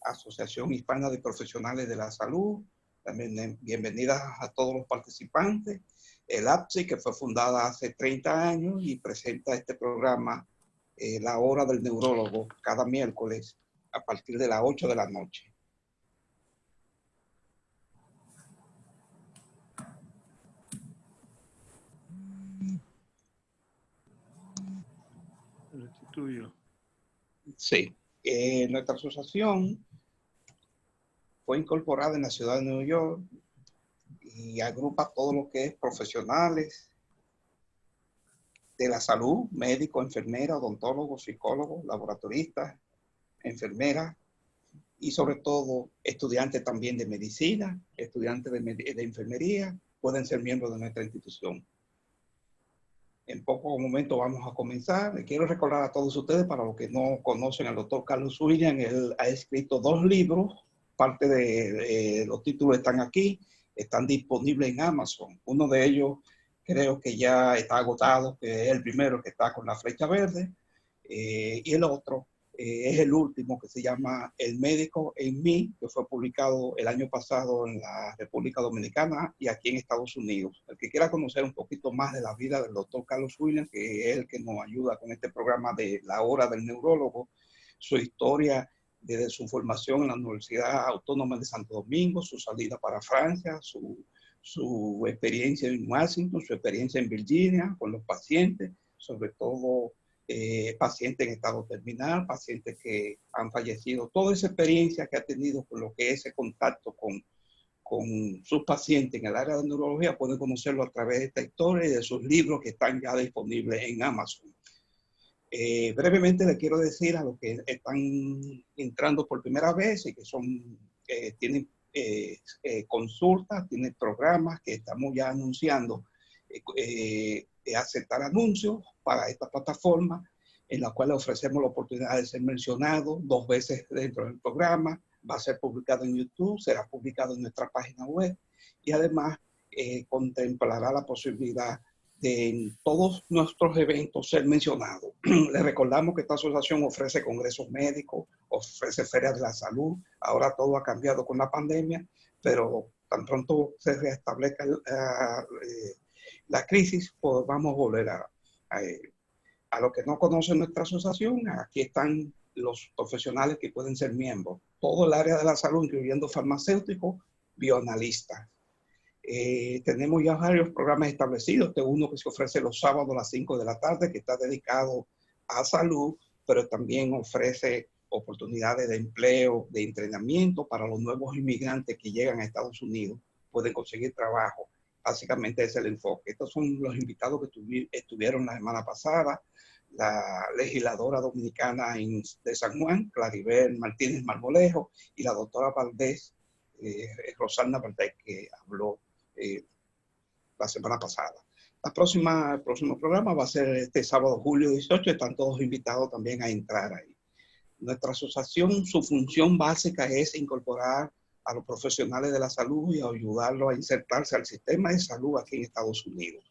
Asociación Hispana de Profesionales de la Salud. También bienvenidas a todos los participantes. El APSI, que fue fundada hace 30 años y presenta este programa, La Hora del Neurólogo, cada miércoles a partir de las 8 de la noche. Tuyo. Sí, nuestra asociación fue incorporada en la ciudad de Nueva York y agrupa todo lo que es profesionales de la salud, médicos, enfermeras, odontólogos, psicólogos, laboratoristas, enfermeras y sobre todo estudiantes también de medicina, estudiantes de enfermería, pueden ser miembros de nuestra institución. En pocos momentos vamos a comenzar. Le quiero recordar a todos ustedes, para los que no conocen al doctor Carlos William, él ha escrito 2 libros, parte de los títulos están aquí, están disponibles en Amazon. Uno de ellos creo que ya está agotado, que es el primero que está con la flecha verde, y el otro es el último, que se llama El médico en mí, que fue publicado el año pasado en la República Dominicana y aquí en Estados Unidos. El que quiera conocer un poquito más de la vida del doctor Carlos William, que es el que nos ayuda con este programa de La Hora del Neurólogo, su historia desde su formación en la Universidad Autónoma de Santo Domingo, su salida para Francia, su experiencia en Washington, su experiencia en Virginia con los pacientes, sobre todo pacientes en estado terminal, pacientes que han fallecido, toda esa experiencia que ha tenido con lo que es ese contacto con sus pacientes en el área de neurología, pueden conocerlo a través de esta historia y de sus libros que están ya disponibles en Amazon. Brevemente les quiero decir a los que están entrando por primera vez y que tienen consultas, tienen programas que estamos ya anunciando, aceptar anuncios para esta plataforma en la cual ofrecemos la oportunidad de ser mencionado 2 veces dentro del programa. Va a ser publicado en YouTube, será publicado en nuestra página web y además contemplará la posibilidad de en todos nuestros eventos ser mencionado. Les recordamos que esta asociación ofrece congresos médicos, ofrece ferias de la salud. Ahora todo ha cambiado con la pandemia, pero tan pronto se restablezca la crisis, pues vamos a volver a los que no conocen nuestra asociación. Aquí están los profesionales que pueden ser miembros. Todo el área de la salud, incluyendo farmacéuticos, bioanalistas. Tenemos ya varios programas establecidos. Este uno que se ofrece los sábados a las 5 de la tarde, que está dedicado a salud, pero también ofrece oportunidades de empleo, de entrenamiento para los nuevos inmigrantes que llegan a Estados Unidos, pueden conseguir trabajo. Básicamente es el enfoque. Estos son los invitados que estuvieron la semana pasada. La legisladora dominicana de San Juan, Claribel Martínez Marmolejo, y la doctora Valdés, Rosalna Valdés, que habló la semana pasada. El próximo programa va a ser este sábado, julio 18. Están todos invitados también a entrar ahí. Nuestra asociación, su función básica es incorporar a los profesionales de la salud y ayudarlos a insertarse al sistema de salud aquí en Estados Unidos.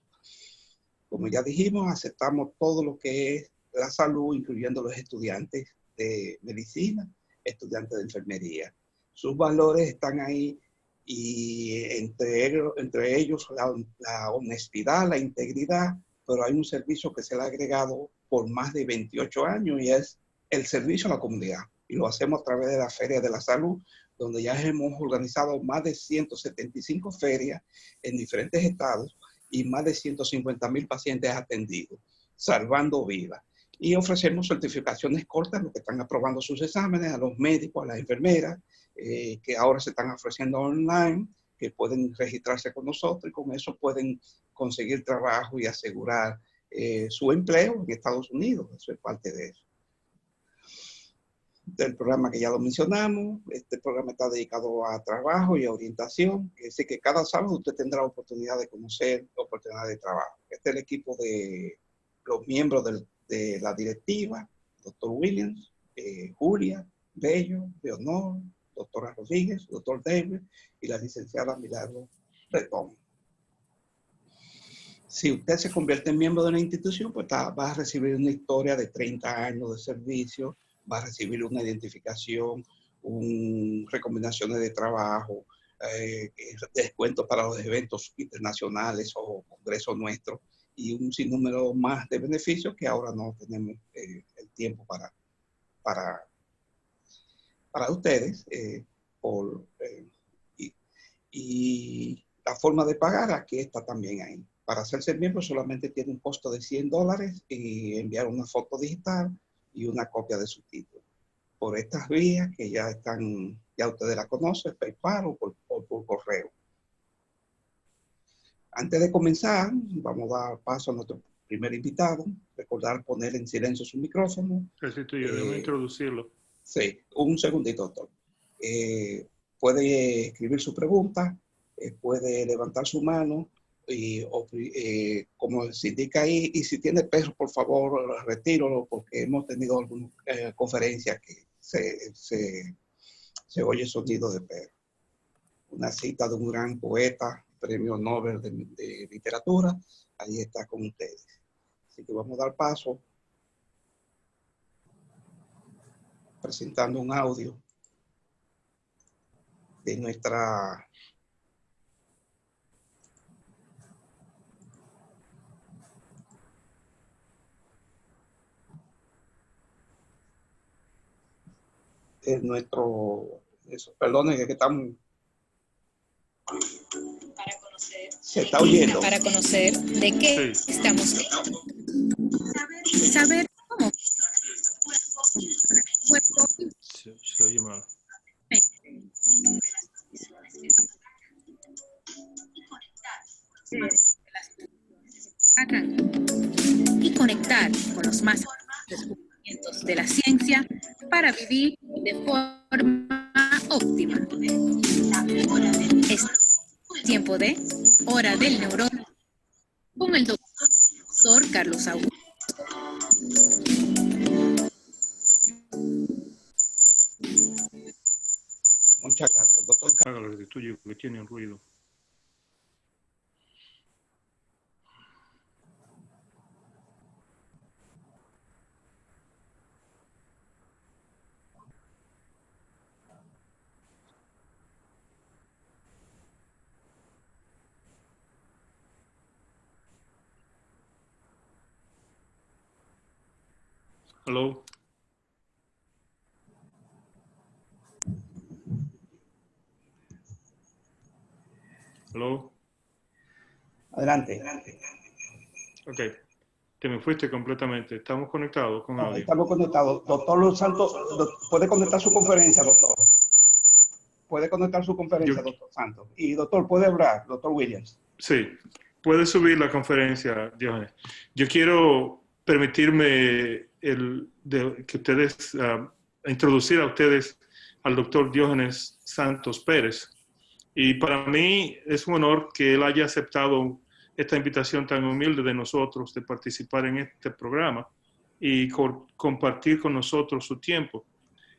Como ya dijimos, aceptamos todo lo que es la salud, incluyendo los estudiantes de medicina, estudiantes de enfermería. Sus valores están ahí y entre ellos la honestidad, la integridad, pero hay un servicio que se le ha agregado por más de 28 años y es el servicio a la comunidad. Y lo hacemos a través de la Feria de la Salud, donde ya hemos organizado más de 175 ferias en diferentes estados y más de 150,000 pacientes atendidos, salvando vidas. Y ofrecemos certificaciones cortas, los que están aprobando sus exámenes, a los médicos, a las enfermeras, que ahora se están ofreciendo online, que pueden registrarse con nosotros y con eso pueden conseguir trabajo y asegurar su empleo en Estados Unidos. Eso es parte de eso. Del programa que ya lo mencionamos, este programa está dedicado a trabajo y a orientación, es decir, que cada sábado usted tendrá la oportunidad de conocer oportunidades de trabajo. Este es el equipo de los miembros de la directiva: doctor Williams, Julia Bello, Leonor, doctora Rodríguez, doctor David y la licenciada Milagro Retón. Si usted se convierte en miembro de una institución, pues va a recibir una historia de 30 años de servicio, va a recibir una identificación recomendaciones de trabajo, descuentos para los eventos internacionales o congresos nuestros y un sinnúmero más de beneficios que ahora no tenemos el tiempo para ustedes. Y la forma de pagar, aquí está también ahí. Para hacerse miembro solamente tiene un costo de $100 y enviar una foto digital y una copia de su título. Por estas vías que ya ustedes la conocen, PayPal o por correo. Antes de comenzar, vamos a dar paso a nuestro primer invitado. Recordar poner en silencio su micrófono. Déjame introducirlo. Sí, un segundito, doctor. Puede escribir su pregunta, puede levantar su mano, como se indica ahí, y si tiene perro, por favor, retíralo, porque hemos tenido algunas conferencias que se oye sonido de perro. Una cita de un gran poeta, premio Nobel de literatura, ahí está con ustedes. Así que vamos a dar paso, presentando un audio de nuestra perdón, que estamos se está oyendo. Para conocer de qué estamos. Saber cómo se oye mal. Y conectar con los más descubrimientos de la ciencia para vivir de forma óptima. Es tiempo de Hora del Neurólogo con el doctor Carlos Augusto. Muchas gracias, doctor. Hágalo de tuyo, que tiene un ruido. Hello. Hello. Adelante. Ok. Te me fuiste completamente. ¿Estamos conectados con audio? Estamos conectados. Doctor Los Santos, ¿puede conectar su conferencia, doctor? Puede conectar su conferencia, doctor Santos. Y doctor, ¿puede hablar, doctor Williams? Sí. Puede subir la conferencia, Diógenes. Yo quiero permitirme que ustedes, introducir a ustedes al doctor Diógenes Santos Pérez. Y para mí es un honor que él haya aceptado esta invitación tan humilde de nosotros de participar en este programa y compartir con nosotros su tiempo.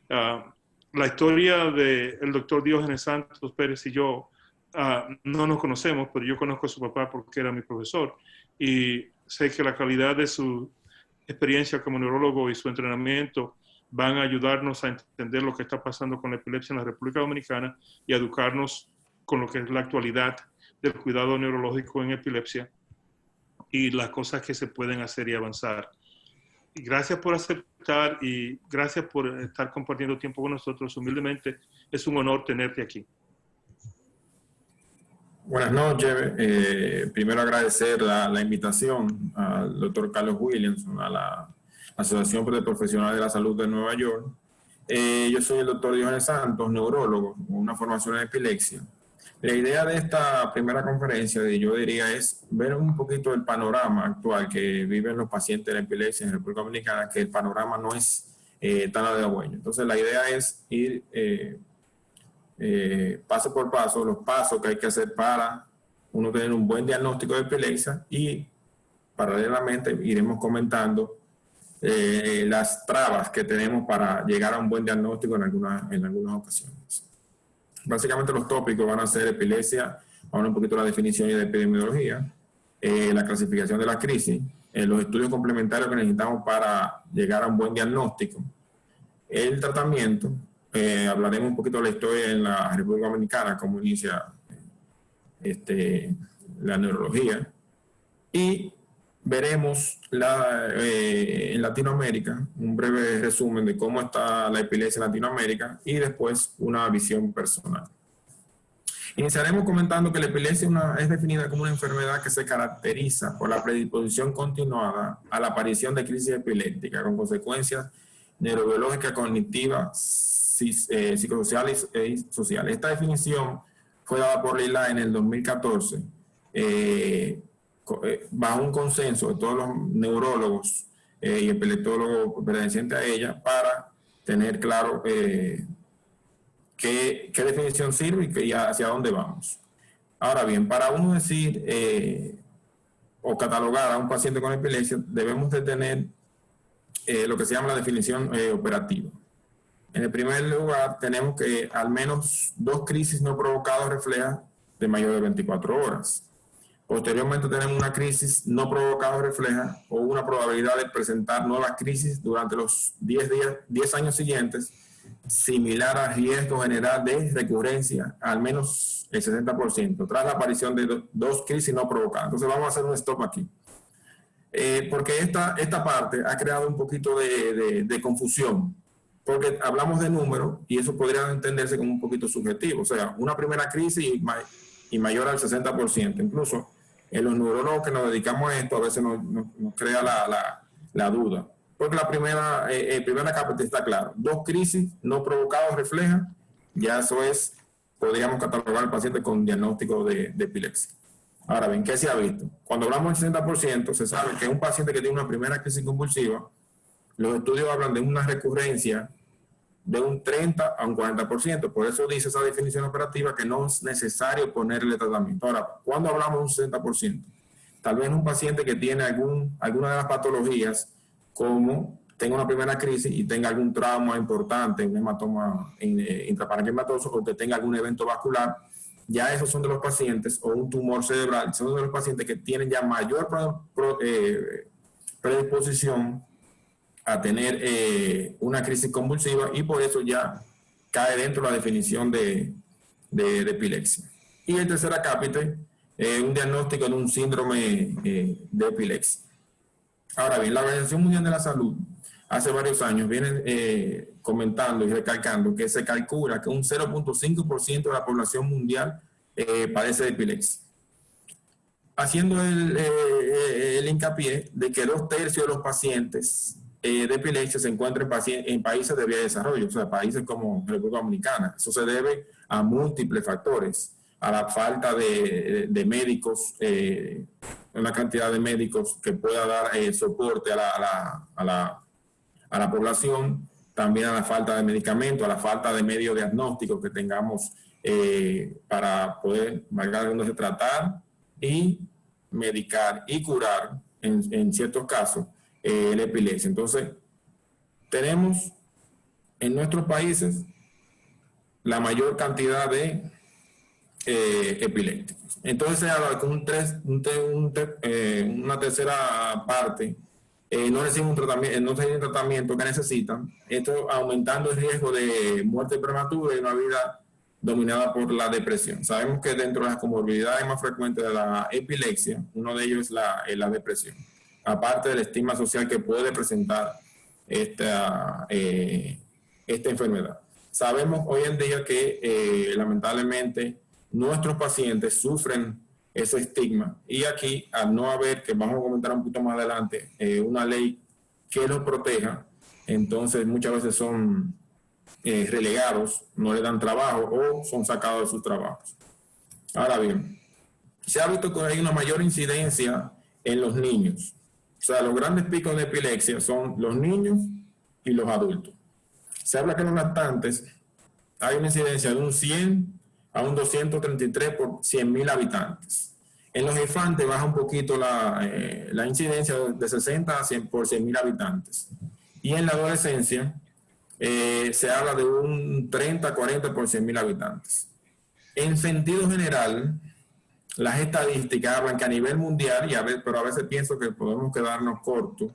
La historia del doctor Diógenes Santos Pérez y yo no nos conocemos, pero yo conozco a su papá porque era mi profesor y sé que la calidad de su experiencia como neurólogo y su entrenamiento van a ayudarnos a entender lo que está pasando con la epilepsia en la República Dominicana y a educarnos con lo que es la actualidad del cuidado neurológico en epilepsia y las cosas que se pueden hacer y avanzar. Y gracias por aceptar y gracias por estar compartiendo tiempo con nosotros. Humildemente, es un honor tenerte aquí. Buenas noches. Primero agradecer la invitación al doctor Carlos Williams, a la Asociación de Profesionales de la Salud de Nueva York. Yo soy el doctor Diógenes Santos, neurólogo, con una formación en epilepsia. La idea de esta primera conferencia, yo diría, es ver un poquito el panorama actual que viven los pacientes de la epilepsia en la República Dominicana, que el panorama no es tan halagüeño. Entonces, la idea es ir paso por paso, los pasos que hay que hacer para uno tener un buen diagnóstico de epilepsia y paralelamente iremos comentando las trabas que tenemos para llegar a un buen diagnóstico en algunas ocasiones. Básicamente los tópicos van a ser epilepsia, vamos a un poquito la definición y la epidemiología, la clasificación de la crisis, los estudios complementarios que necesitamos para llegar a un buen diagnóstico, el tratamiento, hablaremos un poquito de la historia en la República Dominicana, cómo inicia la neurología, y veremos en Latinoamérica un breve resumen de cómo está la epilepsia en Latinoamérica y después una visión personal. Iniciaremos comentando que la epilepsia es definida como una enfermedad que se caracteriza por la predisposición continuada a la aparición de crisis epilépticas con consecuencias neurobiológicas, cognitivas, psicosociales y sociales. Esta definición fue dada por Lila en el 2014 bajo un consenso de todos los neurólogos y epileptólogos pertenecientes a ella para tener claro qué definición sirve y hacia dónde vamos. Ahora bien, para uno decir o catalogar a un paciente con epilepsia, debemos de tener lo que se llama la definición operativa. En el primer lugar, tenemos que al menos 2 crisis no provocadas reflejan de mayor de 24 horas. Posteriormente tenemos una crisis no provocada refleja o una probabilidad de presentar nuevas crisis durante los 10 años siguientes, similar al riesgo general de recurrencia, al menos el 60%, tras la aparición de 2 crisis no provocadas. Entonces vamos a hacer un stop aquí. Porque esta parte ha creado un poquito de confusión, porque hablamos de números y eso podría entenderse como un poquito subjetivo, o sea, una primera crisis y mayor al 60%. Incluso en los neurólogos que nos dedicamos a esto a veces nos crea la duda, porque la primera capa está clara, 2 crisis no provocadas refleja, ya eso es, podríamos catalogar al paciente con diagnóstico de epilepsia. Ahora bien, ¿qué se ha visto? Cuando hablamos del 60%, se sabe que un paciente que tiene una primera crisis convulsiva, los estudios hablan de una recurrencia de un 30 a un 40%. Por eso dice esa definición operativa que no es necesario ponerle tratamiento. Ahora, ¿cuándo hablamos de un 60%? Tal vez un paciente que tiene alguna de las patologías, como tenga una primera crisis y tenga algún trauma importante, un hematoma intraparenquimatoso, o que tenga algún evento vascular, ya esos son de los pacientes, o un tumor cerebral, son de los pacientes que tienen ya mayor predisposición a tener una crisis convulsiva y por eso ya cae dentro de la definición de epilepsia. Y el tercer acápite, un diagnóstico de un síndrome de epilepsia. Ahora bien, la Organización Mundial de la Salud hace varios años viene comentando y recalcando que se calcula que un 0.5% de la población mundial padece de epilepsia, haciendo el hincapié de que 2/3 de los pacientes de epilepsia se encuentran en países de vía de desarrollo, o sea, países como República Dominicana. Eso se debe a múltiples factores, a la falta de médicos, una cantidad de médicos que pueda dar soporte a la población, también a la falta de medicamentos, a la falta de medios diagnósticos que tengamos para poder, tratar y medicar y curar en ciertos casos la epilepsia. Entonces, tenemos en nuestros países la mayor cantidad de epilépticos. Entonces se habla que una tercera parte no reciben un tratamiento, no reciben el tratamiento que necesitan, esto aumentando el riesgo de muerte prematura y una vida dominada por la depresión. Sabemos que dentro de las comorbilidades más frecuentes de la epilepsia, uno de ellos es la depresión, aparte del estigma social que puede presentar esta enfermedad. Sabemos hoy en día que lamentablemente nuestros pacientes sufren ese estigma y aquí, al no haber, que vamos a comentar un poquito más adelante, una ley que los proteja, entonces muchas veces son relegados, no le dan trabajo o son sacados de sus trabajos. Ahora bien, se ha visto que hay una mayor incidencia en los niños. O sea, los grandes picos de epilepsia son los niños y los adultos. Se habla que en los lactantes hay una incidencia de un 100 a un 233 por 100.000 habitantes. En los infantes baja un poquito la incidencia de 60 a 100 por 100.000 habitantes. Y en la adolescencia se habla de un 30 a 40 por 100.000 habitantes. En sentido general, las estadísticas hablan que a nivel mundial, pero a veces pienso que podemos quedarnos cortos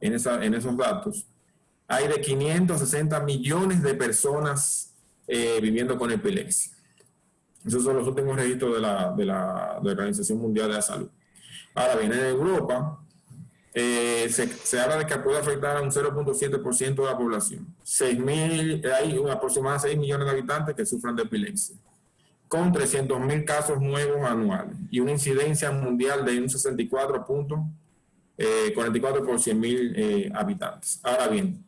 en esos datos, hay de 560 millones de personas viviendo con epilepsia. Esos son los últimos registros de la Organización Mundial de la Salud. Ahora bien, en Europa se habla de que puede afectar a un 0.7% de la población. Hay aproximadamente 6 millones de habitantes que sufren de epilepsia, con 300.000 casos nuevos anuales y una incidencia mundial de un 44 por 100.000 habitantes. Ahora bien,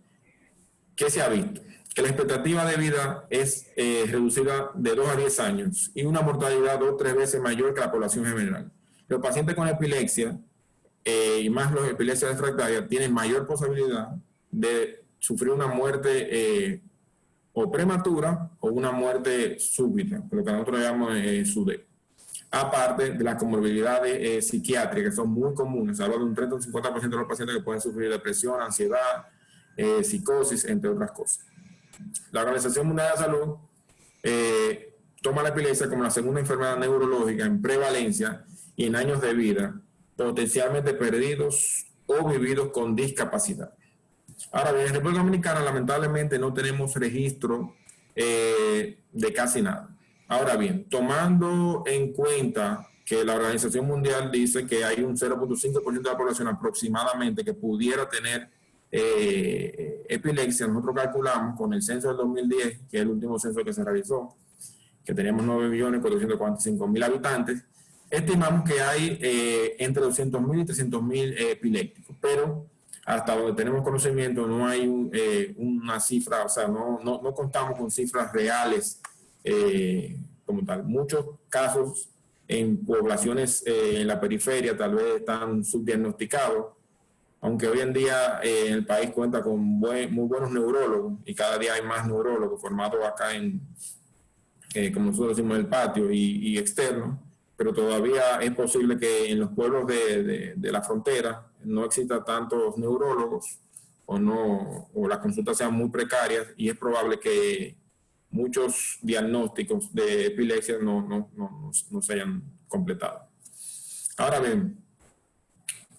¿qué se ha visto? Que la expectativa de vida es reducida de 2 a 10 años y una mortalidad 2 o 3 veces mayor que la población general. Los pacientes con epilepsia, y más los epilepsias refractarias, tienen mayor posibilidad de sufrir una muerte o prematura o una muerte súbita, lo que nosotros llamamos SUDEP. Aparte de las comorbilidades psiquiátricas, que son muy comunes, se habla de un 30 o 50% de los pacientes que pueden sufrir depresión, ansiedad, psicosis, entre otras cosas. La Organización Mundial de la Salud toma la epilepsia como la segunda enfermedad neurológica en prevalencia y en años de vida, potencialmente perdidos o vividos con discapacidad. Ahora bien, en República Dominicana lamentablemente no tenemos registro de casi nada. Ahora bien, tomando en cuenta que la Organización Mundial dice que hay un 0.5% de la población aproximadamente que pudiera tener epilepsia, nosotros calculamos con el censo del 2010, que es el último censo que se realizó, que teníamos 9.445.000 habitantes, estimamos que hay entre 200.000 y 300.000 epilépticos, pero hasta donde tenemos conocimiento no hay una cifra, o sea, no contamos con cifras reales como tal. Muchos casos en poblaciones en la periferia tal vez están subdiagnosticados, aunque hoy en día el país cuenta con muy buenos neurólogos y cada día hay más neurólogos formados acá como nosotros decimos, en el patio y externo, pero todavía es posible que en los pueblos de la frontera no exista tantos neurólogos o las consultas sean muy precarias y es probable que muchos diagnósticos de epilepsia no se hayan completado. Ahora bien,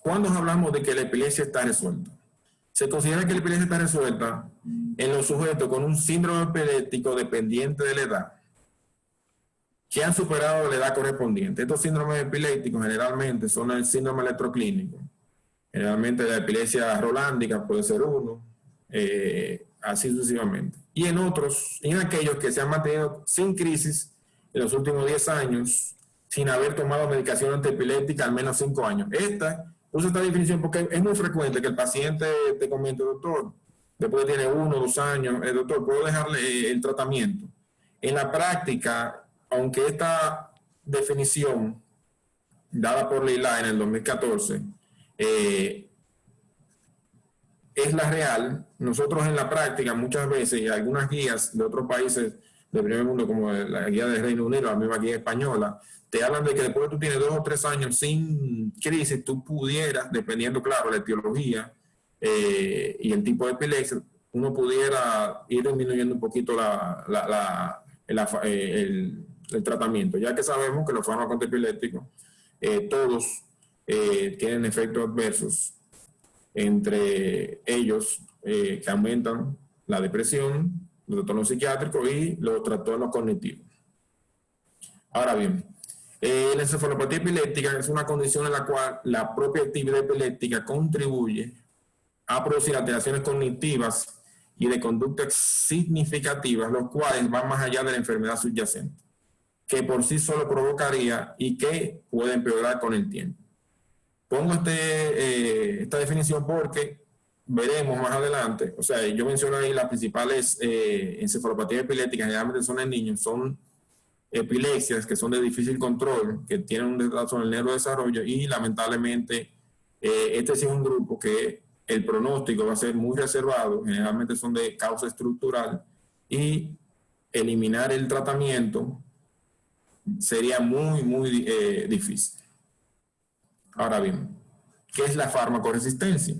¿cuándo hablamos de que la epilepsia está resuelta? Se considera que la epilepsia está resuelta en los sujetos con un síndrome epiléptico dependiente de la edad, que han superado la edad correspondiente. Estos síndromes epilépticos generalmente son el síndrome electroclínico, generalmente la epilepsia rolándica puede ser uno, así sucesivamente. Y en aquellos que se han mantenido sin crisis en los últimos 10 años, sin haber tomado medicación antiepiléptica al menos 5 años. Uso esta definición porque es muy frecuente que el paciente te comente, doctor, después tiene 1 o 2 años, doctor, ¿puedo dejarle el tratamiento? En la práctica, aunque esta definición dada por Lila en el 2014 es la real, nosotros en la práctica muchas veces, y algunas guías de otros países del primer mundo, como la guía del Reino Unido, la misma guía española, te hablan de que después tú tienes 2 o 3 años sin crisis, tú pudieras, dependiendo, claro, la etiología y el tipo de epilepsia, uno pudiera ir disminuyendo un poquito el tratamiento, ya que sabemos que los fármacos antiepilépticos todos tienen efectos adversos, entre ellos que aumentan la depresión, los trastornos psiquiátricos y los trastornos cognitivos. Ahora bien, la encefalopatía epiléptica es una condición en la cual la propia actividad epiléptica contribuye a producir alteraciones cognitivas y de conductas significativas, los cuales van más allá de la enfermedad subyacente, que por sí solo provocaría y que puede empeorar con el tiempo. Pongo esta definición porque veremos más adelante, o sea, yo menciono ahí las principales encefalopatías epilépticas, generalmente son en niños, son epilepsias que son de difícil control, que tienen un retraso en el neurodesarrollo y lamentablemente este sí es un grupo que el pronóstico va a ser muy reservado, generalmente son de causa estructural y eliminar el tratamiento sería muy difícil. Ahora bien, ¿qué es la farmacoresistencia?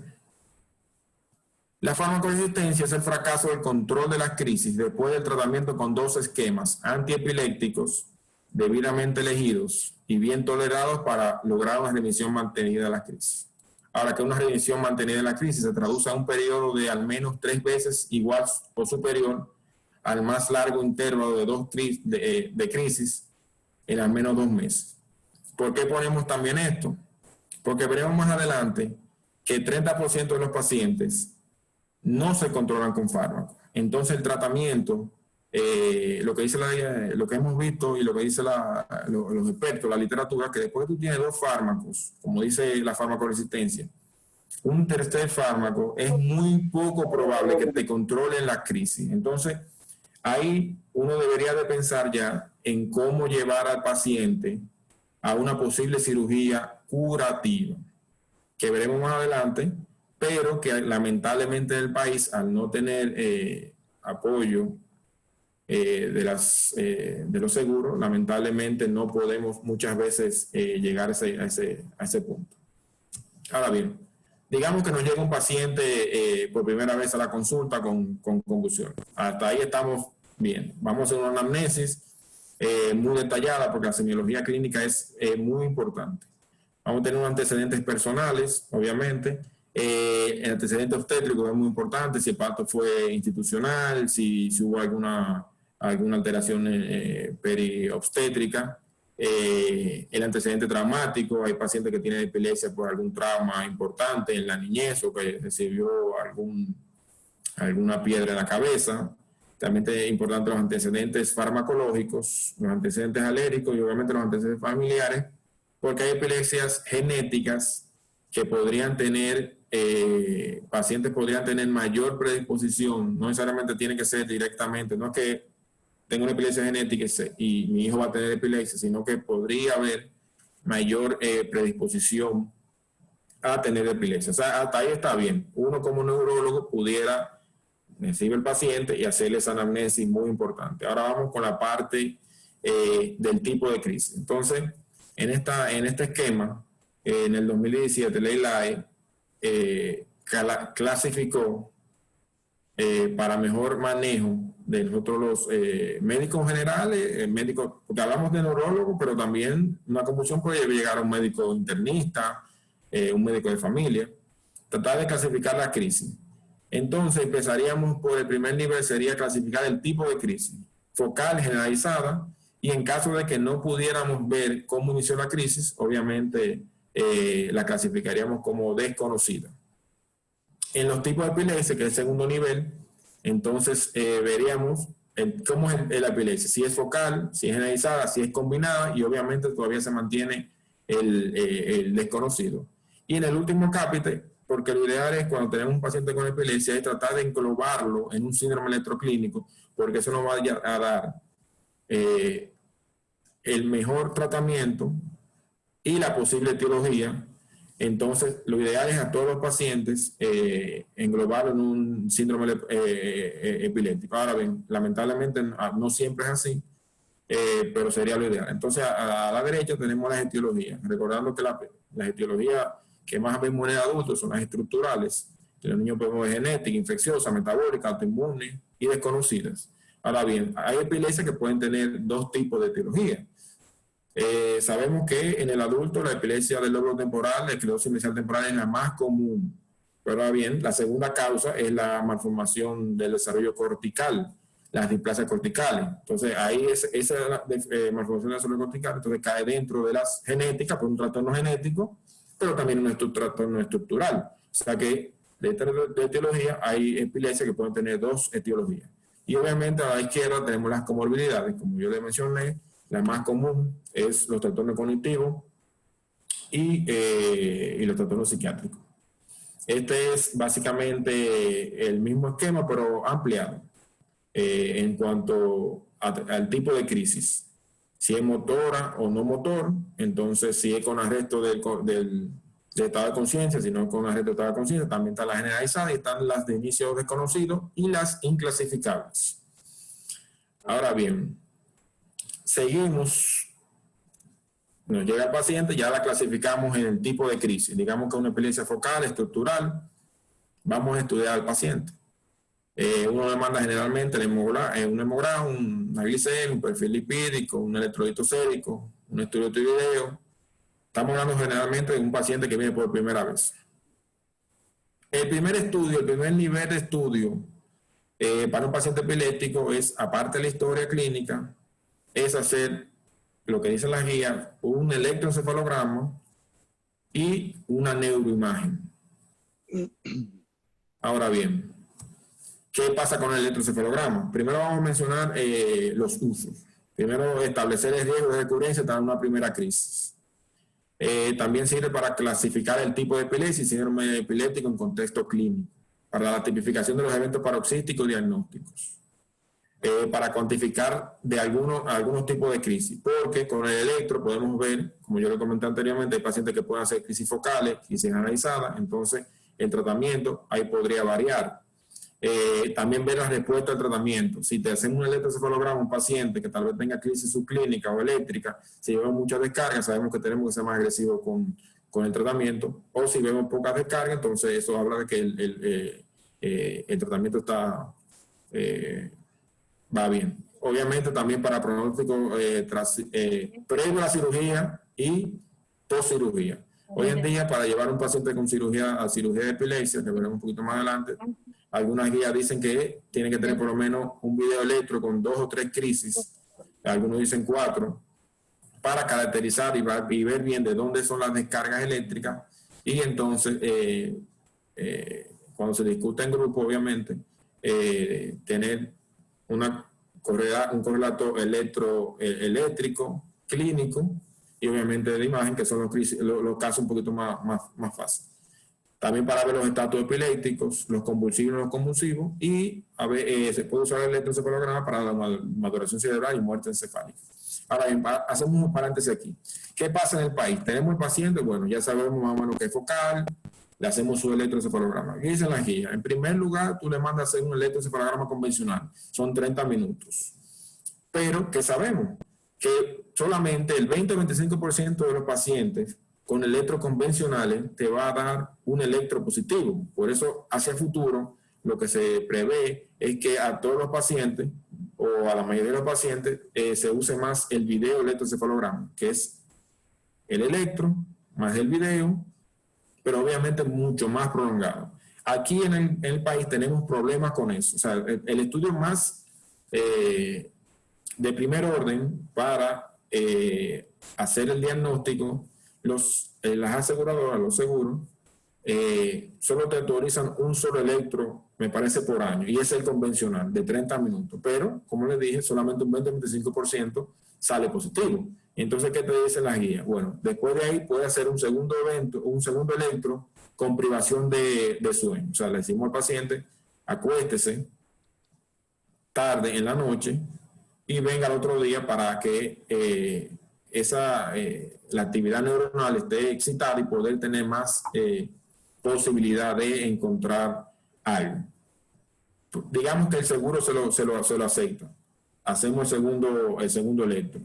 La farmacoresistencia es el fracaso del control de la crisis después del tratamiento con 2 esquemas antiepilépticos debidamente elegidos y bien tolerados para lograr una remisión mantenida de la crisis. Ahora, que una remisión mantenida en la crisis se traduce a un periodo de al menos 3 veces igual o superior al más largo intervalo de 2 de crisis en al menos 2 meses. ¿Por qué ponemos también esto? Porque veremos más adelante que el 30% de los pacientes no se controlan con fármacos. Entonces el tratamiento, lo que hemos visto y lo que dicen los expertos, la literatura, que después que tú tienes 2 fármacos, como dice la farmacoresistencia, un tercer fármaco, es muy poco probable que te controle la crisis. Entonces, ahí uno debería de pensar ya en cómo llevar al paciente a una posible cirugía curativa, que veremos más adelante, pero que lamentablemente en el país, al no tener apoyo de los seguros, lamentablemente no podemos muchas veces llegar a ese punto. Ahora bien, digamos que nos llega un paciente por primera vez a la consulta con convulsiones. Hasta ahí estamos bien. Vamos a hacer una anamnesis muy detallada, porque la semiología clínica es muy importante. Vamos a tener unos antecedentes personales, obviamente. El antecedente obstétrico es muy importante, si el parto fue institucional, si hubo alguna alteración periobstétrica. El antecedente traumático, hay pacientes que tienen epilepsia por algún trauma importante en la niñez o que recibió alguna piedra en la cabeza. También es importante los antecedentes farmacológicos, los antecedentes alérgicos y obviamente los antecedentes familiares, porque hay epilepsias genéticas que podrían tener, pacientes podrían tener mayor predisposición, no necesariamente tiene que ser directamente, no es que tengo una epilepsia genética y mi hijo va a tener epilepsia, sino que podría haber mayor predisposición a tener epilepsia. O sea, hasta ahí está bien. Uno como neurólogo pudiera recibir el paciente y hacerle esa anamnesis muy importante. Ahora vamos con la parte del tipo de crisis. Entonces, en este esquema, en el 2017, la ILAE clasificó para mejor manejo de nosotros los médicos generales, médicos, porque hablamos de neurólogos, pero también una confusión puede llegar a un médico internista, un médico de familia, tratar de clasificar la crisis. Entonces empezaríamos por el primer nivel, sería clasificar el tipo de crisis, focal, generalizada, y en caso de que no pudiéramos ver cómo inició la crisis, obviamente la clasificaríamos como desconocida. En los tipos de epilepsia, que es el segundo nivel, entonces veríamos cómo es la epilepsia, si es focal, si es generalizada, si es combinada, y obviamente todavía se mantiene el desconocido. Y en el último cápite, porque lo ideal es cuando tenemos un paciente con epilepsia, es tratar de englobarlo en un síndrome electroclínico, porque eso nos va a dar el mejor tratamiento y la posible etiología. Entonces, lo ideal es a todos los pacientes englobarlo en un síndrome epiléptico. Ahora bien, lamentablemente no siempre es así, pero sería lo ideal. Entonces, a la derecha tenemos las etiologías, recordando que las etiologías que más vemos en adultos son las estructurales. En los niños podemos ver genética, infecciosa, metabólica, autoinmune y desconocidas. Ahora bien, hay epilepsias que pueden tener 2 tipos de etiología. Sabemos que en el adulto la epilepsia del lóbulo temporal, la esclerosis inicial temporal es la más común. Pero ahora bien, la segunda causa es la malformación del desarrollo cortical, las displasias corticales. Entonces, ahí esa malformación del desarrollo cortical entonces cae dentro de las genéticas, por un trastorno genético, pero también un trastorno estructural. O sea que dentro de etiología hay epilepsia que pueden tener 2 etiologías. Y obviamente a la izquierda tenemos las comorbilidades, como yo le mencioné. La más común es los trastornos cognitivos y los trastornos psiquiátricos. Este es básicamente el mismo esquema, pero ampliado en cuanto al tipo de crisis. Si es motora o no motor, entonces si es con arresto del estado de conciencia, si no es con arresto del estado de conciencia, también está la generalizada y están las de inicio desconocido y las inclasificables. Ahora bien, seguimos, nos llega el paciente, ya la clasificamos en el tipo de crisis. Digamos que una epilepsia focal, estructural, vamos a estudiar al paciente. Uno le manda generalmente un hemograma, una glicemia, un perfil lipídico, un electrolito sérico, un estudio de video. Estamos hablando generalmente de un paciente que viene por primera vez. El primer nivel de estudio para un paciente epiléptico es, aparte de la historia clínica, es hacer lo que dice la guía, un electroencefalograma y una neuroimagen. Ahora bien, ¿qué pasa con el electroencefalograma? Primero vamos a mencionar los usos. Primero, establecer el riesgo de recurrencia tras una primera crisis. También sirve para clasificar el tipo de epilepsia y síndrome epiléptico en contexto clínico, para la tipificación de los eventos paroxísticos diagnósticos, para cuantificar de algunos tipos de crisis, porque con el electro podemos ver, como yo le comenté anteriormente, hay pacientes que pueden hacer crisis focales, crisis generalizadas, entonces el tratamiento ahí podría variar. También ver la respuesta al tratamiento. Si te hacemos un electroencefalograma a un paciente que tal vez tenga crisis subclínica o eléctrica, si vemos muchas descargas, sabemos que tenemos que ser más agresivos con el tratamiento, o si vemos pocas descargas, entonces eso habla de que el tratamiento está va bien. Obviamente también para pronóstico previo a la cirugía y post-cirugía. Hoy en día, para llevar a un paciente con cirugía a cirugía de epilepsia, que veremos un poquito más adelante, algunas guías dicen que tiene que tener por lo menos un video electro con 2 o 3 crisis, algunos dicen 4, para caracterizar y ver bien de dónde son las descargas eléctricas, y entonces, cuando se discute en grupo, obviamente, tener un correlato eléctrico, clínico, y obviamente de imagen, que son los casos un poquito más fáciles. También para ver los estatus epilépticos, los convulsivos y los convulsivos, y se puede usar el electroencefalograma para la maduración cerebral y muerte encefálica. Ahora bien, hacemos un paréntesis aquí. ¿Qué pasa en el país? Tenemos el paciente, bueno, ya sabemos más o menos que es focal, le hacemos su electroencefalograma. ¿Qué dice la guía? En primer lugar, tú le mandas a hacer un electroencefalograma convencional. Son 30 minutos. Pero, ¿qué sabemos? Que solamente el 20-25% de los pacientes con electroconvencionales te va a dar un electropositivo. Por eso, hacia el futuro, lo que se prevé es que a todos los pacientes, o a la mayoría de los pacientes, se use más el video electroencefalograma, que es el electro más el video, pero obviamente mucho más prolongado. Aquí en el país tenemos problemas con eso. O sea, el estudio más de primer orden para hacer el diagnóstico, las aseguradoras, los seguros, solo te autorizan un solo electro, me parece, por año, y es el convencional, de 30 minutos. Pero, como les dije, solamente un 20-25% sale positivo. Entonces, ¿qué te dice la guía? Bueno, después de ahí puede hacer un segundo electro con privación de sueño. O sea, le decimos al paciente, acuéstese tarde en la noche y venga al otro día para que la actividad neuronal esté excitada y poder tener más posibilidad de encontrar algo. Digamos que el seguro se lo acepta. Hacemos el segundo electro.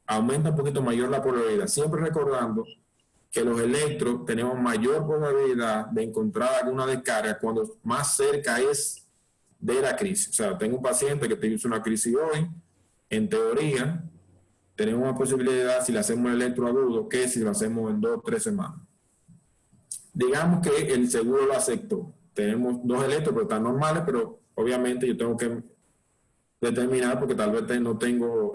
Aumenta un poquito mayor la probabilidad, siempre recordando que los electros tenemos mayor probabilidad de encontrar alguna descarga cuando más cerca es de la crisis. O sea, tengo un paciente que tiene una crisis hoy, en teoría, tenemos una posibilidad, si le hacemos el electro agudo, que si lo hacemos en 2 o 3 semanas. Digamos que el seguro lo aceptó. Tenemos 2 electros, pero están normales, pero obviamente yo tengo que determinar, porque tal vez no tengo,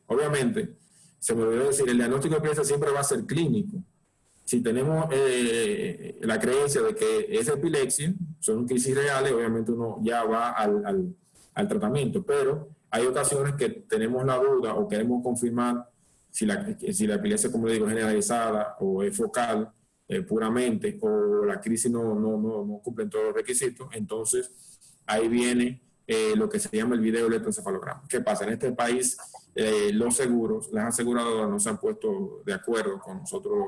obviamente, se me olvidó decir, el diagnóstico de epilepsia siempre va a ser clínico. Si tenemos la creencia de que es epilepsia, son crisis reales, obviamente uno ya va al tratamiento, pero hay ocasiones que tenemos la duda o queremos confirmar si la epilepsia, como le digo, es generalizada o es focal puramente, o la crisis no cumple todos los requisitos. Entonces ahí viene lo que se llama el video electroencefalograma. ¿Qué pasa? En este país los seguros, las aseguradoras no se han puesto de acuerdo con nosotros,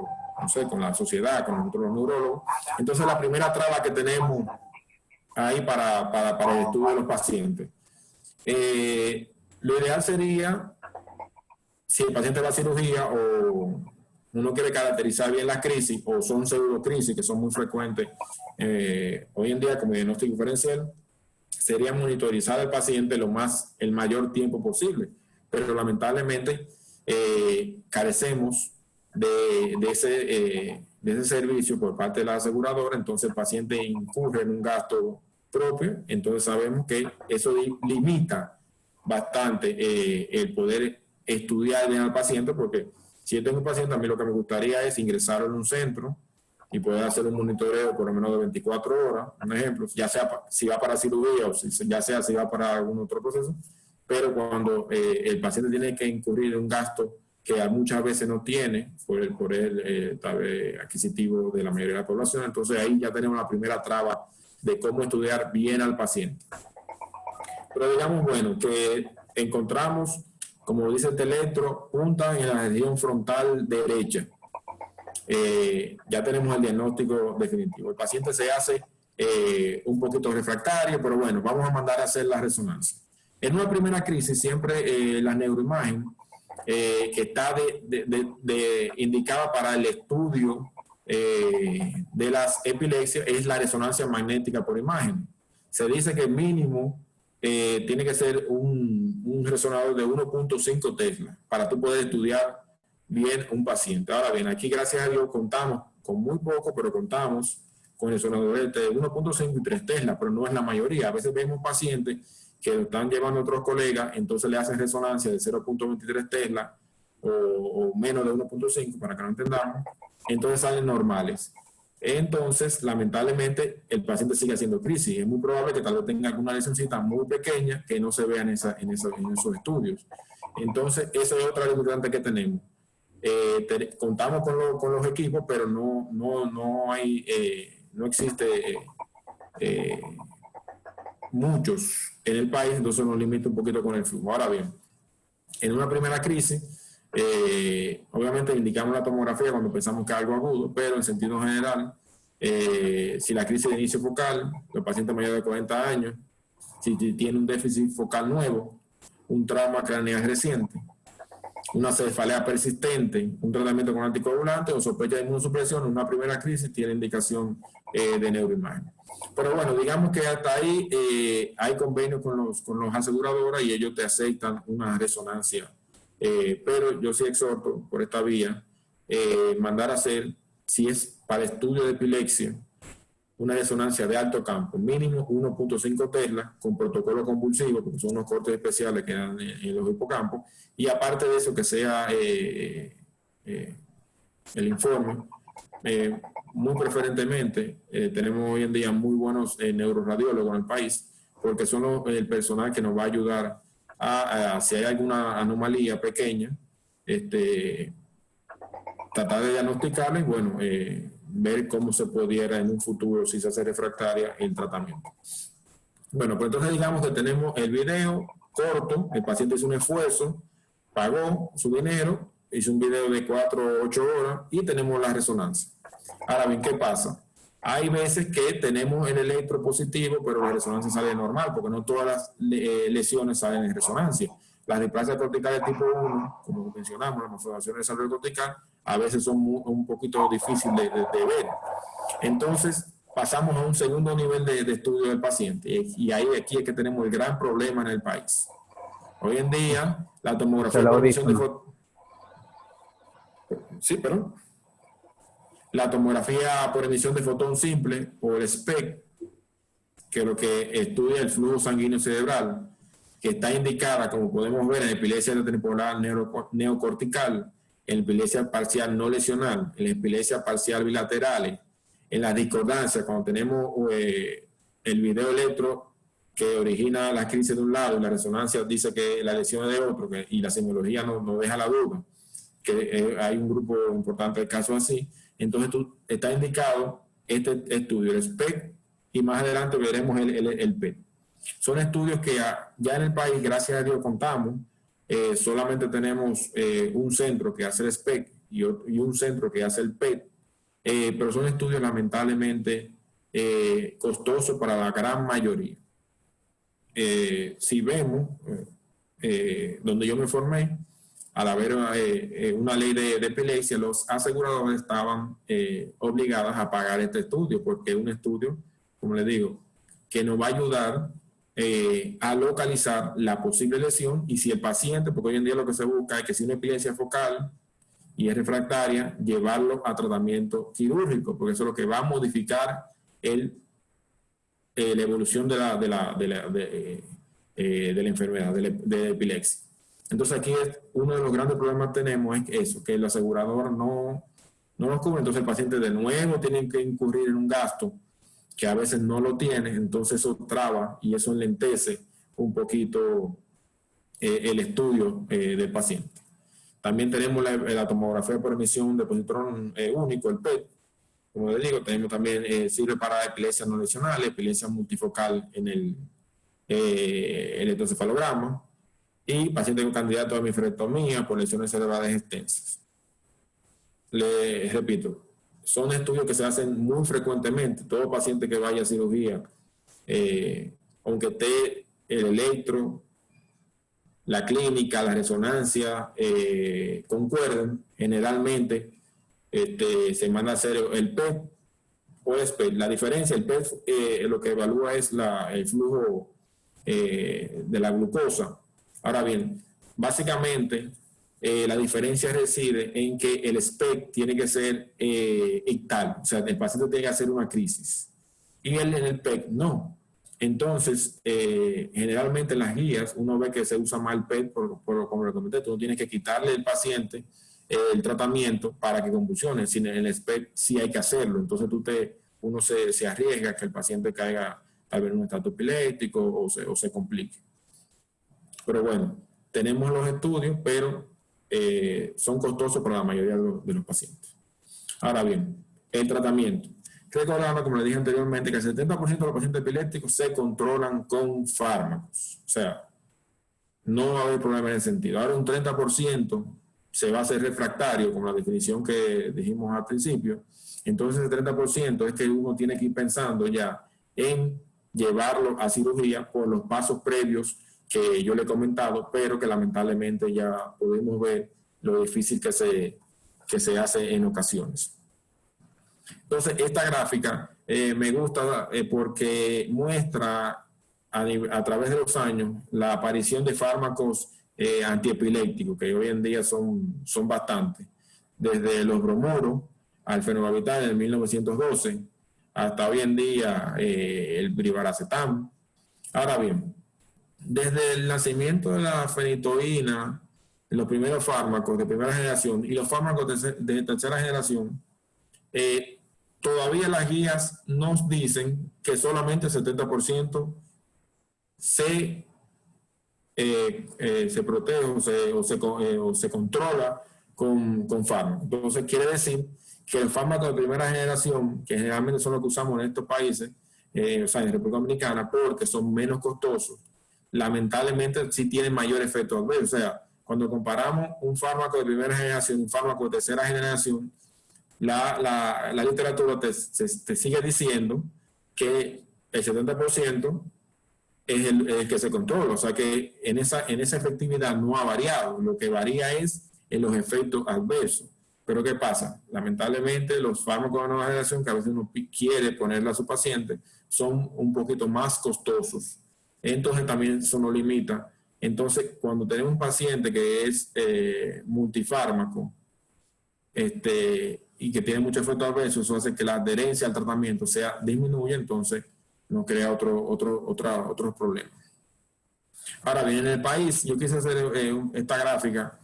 no sé, con la sociedad, con nosotros los neurólogos. Entonces la primera traba que tenemos ahí para el estudio de los pacientes. Lo ideal sería, si el paciente va a cirugía o uno quiere caracterizar bien las crisis, o son pseudocrisis que son muy frecuentes hoy en día como diagnóstico diferencial, sería monitorizar al paciente el mayor tiempo posible. Pero lamentablemente carecemos de de ese servicio por parte de la aseguradora, entonces el paciente incurre en un gasto propio, entonces sabemos que eso limita bastante el poder estudiar bien al paciente, porque si yo tengo un paciente, a mí lo que me gustaría es ingresarlo en un centro y poder hacer un monitoreo por lo menos de 24 horas, un ejemplo, ya sea si va para cirugía o ya sea si va para algún otro proceso, pero cuando el paciente tiene que incurrir en un gasto que muchas veces no tiene por el tal vez adquisitivo de la mayoría de la población, entonces ahí ya tenemos la primera traba de cómo estudiar bien al paciente. Pero digamos, bueno, que encontramos, como dice el teletro, punta en la región frontal derecha. Ya tenemos el diagnóstico definitivo. El paciente se hace un poquito refractario, pero bueno, vamos a mandar a hacer la resonancia. En una primera crisis, siempre la neuroimagen, que está indicada para el estudio de las epilepsias, es la resonancia magnética por imagen. Se dice que el mínimo tiene que ser un resonador de 1.5 Tesla para tú poder estudiar bien un paciente. Ahora bien, aquí gracias a Dios contamos con muy poco, pero contamos con resonadores de 1.5 y 3 Tesla, pero no es la mayoría. A veces vemos pacientes que lo están llevando otros colegas, entonces le hacen resonancia de 0.23 Tesla o menos de 1.5, para que no entendamos, entonces salen normales. Entonces, lamentablemente, el paciente sigue haciendo crisis. Es muy probable que tal vez tenga alguna lesioncita muy pequeña que no se vea en esos estudios. Entonces, eso es otra limitante que tenemos. Contamos con los equipos, pero no existe muchos en el país, entonces nos limita un poquito con el flujo. Ahora bien, en una primera crisis, obviamente indicamos la tomografía cuando pensamos que es algo agudo, pero en sentido general, si la crisis de inicio focal, el paciente mayor de 40 años, si tiene un déficit focal nuevo, un trauma craneal reciente, una cefalea persistente, un tratamiento con anticoagulante o sospecha de inmunosupresión, en una primera crisis tiene indicación de neuroimagen. Pero bueno, digamos que hasta ahí hay convenios con los aseguradoras y ellos te aceptan una resonancia. Pero yo sí exhorto por esta vía mandar a hacer, si es para estudio de epilepsia, una resonancia de alto campo, mínimo 1.5 Tesla con protocolo convulsivo, porque son unos cortes especiales que dan en los hipocampos, y aparte de eso que sea el informe, muy preferentemente, tenemos hoy en día muy buenos neuroradiólogos en el país, porque son el personal que nos va a ayudar si hay alguna anomalía pequeña, tratar de diagnosticarla y bueno, ver cómo se pudiera en un futuro, si se hace refractaria, el tratamiento. Bueno, pues entonces digamos que tenemos el video corto, el paciente hizo un esfuerzo, pagó su dinero, hizo un video de 4 o 8 horas y tenemos la resonancia. Ahora bien, ¿qué pasa? Hay veces que tenemos el electro positivo, pero la resonancia sale normal, porque no todas las lesiones salen en resonancia. Las displasias corticales tipo 1, como mencionamos, las malformaciones de desarrollo cortical, a veces son un poquito difíciles de ver. Entonces, pasamos a un segundo nivel de estudio del paciente. Y aquí es que tenemos el gran problema en el país. Hoy en día, la tomografía por emisión de fotón... Sí, perdón. La tomografía por emisión de fotón simple, o el SPECT, que es lo que estudia el flujo sanguíneo cerebral, que está indicada, como podemos ver, en epilepsia retrotemporal neocortical, en epilepsia parcial no lesional, en la epilepsia parcial bilaterales, en la discordancia, cuando tenemos el video electro que origina la crisis de un lado y la resonancia dice que la lesión es de otro, y la semiología no deja la duda, que hay un grupo importante de casos así. Entonces está indicado este estudio, el SPECT, y más adelante veremos el PET. Son estudios que ya en el país, gracias a Dios, contamos. Solamente tenemos un centro que hace el SPECT y un centro que hace el PET, pero son estudios lamentablemente costosos para la gran mayoría. Si vemos, donde yo me formé, al haber una ley de epilepsia, los aseguradores estaban obligados a pagar este estudio, porque es un estudio, como les digo, que nos va a ayudar a localizar la posible lesión y si el paciente, porque hoy en día lo que se busca es que si una epilepsia focal y es refractaria, llevarlo a tratamiento quirúrgico, porque eso es lo que va a modificar la evolución de la enfermedad, de la epilepsia. Entonces aquí uno de los grandes problemas que tenemos es eso, que el asegurador no lo cubre, entonces el paciente de nuevo tiene que incurrir en un gasto que a veces no lo tiene, entonces eso traba y eso enlentece un poquito el estudio del paciente. También tenemos la tomografía por emisión de positrón único, el PET. Como les digo, tenemos también, sirve para epilepsia no lesional, epilepsia multifocal en el electroencefalograma, y pacientes con candidato a hemisferectomía por lesiones cerebrales extensas. Les repito, son estudios que se hacen muy frecuentemente. Todo paciente que vaya a cirugía, aunque esté el electro, la clínica, la resonancia, concuerden, generalmente se manda a hacer el PET o el SPECT. La diferencia, el PET lo que evalúa es el flujo de la glucosa. Ahora bien, básicamente la diferencia reside en que el SPECT tiene que ser ictal, o sea, el paciente tiene que hacer una crisis, y en el PET no. Entonces, generalmente en las guías uno ve que se usa mal PET, como recomendé, tú no tienes que quitarle al paciente el tratamiento para que convulsione. En el SPECT sí hay que hacerlo, entonces uno se arriesga a que el paciente caiga tal vez en un estado epiléptico o se complique. Pero bueno, tenemos los estudios, pero son costosos para la mayoría de los pacientes. Ahora bien, el tratamiento. Recordando, como les dije anteriormente, que el 70% de los pacientes epilépticos se controlan con fármacos. O sea, no va a haber problema en ese sentido. Ahora un 30% se va a hacer refractario, como la definición que dijimos al principio. Entonces el 30% es que uno tiene que ir pensando ya en llevarlo a cirugía por los pasos previos que yo le he comentado, pero que lamentablemente ya podemos ver lo difícil que se hace en ocasiones. Entonces, esta gráfica me gusta porque muestra a través de los años la aparición de fármacos antiepilépticos, que hoy en día son bastantes. Desde los bromuros al fenobarbital en 1912, hasta hoy en día el brivaracetam. Ahora bien, desde el nacimiento de la fenitoína, los primeros fármacos de primera generación y los fármacos de tercera generación, todavía las guías nos dicen que solamente el 70% se protege o se controla con fármacos. Entonces quiere decir que los fármacos de primera generación, que generalmente son los que usamos en estos países, o sea, en República Dominicana, porque son menos costosos, lamentablemente sí tienen mayor efecto adverso. O sea, cuando comparamos un fármaco de primera generación y un fármaco de tercera generación, la literatura te sigue diciendo que el 70% es el que se controla. O sea que en esa efectividad no ha variado. Lo que varía es en los efectos adversos. Pero ¿qué pasa? Lamentablemente los fármacos de nueva generación, que a veces uno quiere ponerle a su paciente, son un poquito más costosos. Entonces también eso nos limita. Entonces, cuando tenemos un paciente que es multifármaco y que tiene mucho efecto adverso, eso hace que la adherencia al tratamiento disminuye, entonces nos crea otros problemas. Ahora bien, en el país, yo quise hacer esta gráfica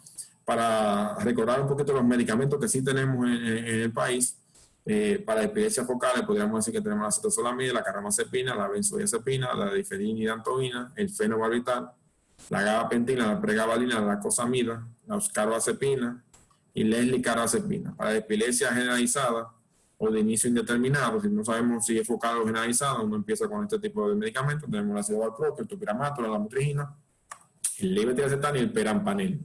para recordar un poquito los medicamentos que sí tenemos en el país. Para epilepsias focales podríamos decir que tenemos la cetosolamida, la carbamazepina, la benzodiazepina, la difedinidantoína, el fenobarbital, la gabapentina, la pregabalina, la lacosamida, la carbazepina y la eslicarbazepina. Para epilepsia generalizada o de inicio indeterminado, si no sabemos si es focal o generalizada, uno empieza con este tipo de medicamentos. Tenemos el ácido valproico, el topiramato, la lamotrigina, el levetiracetam y el perampanel.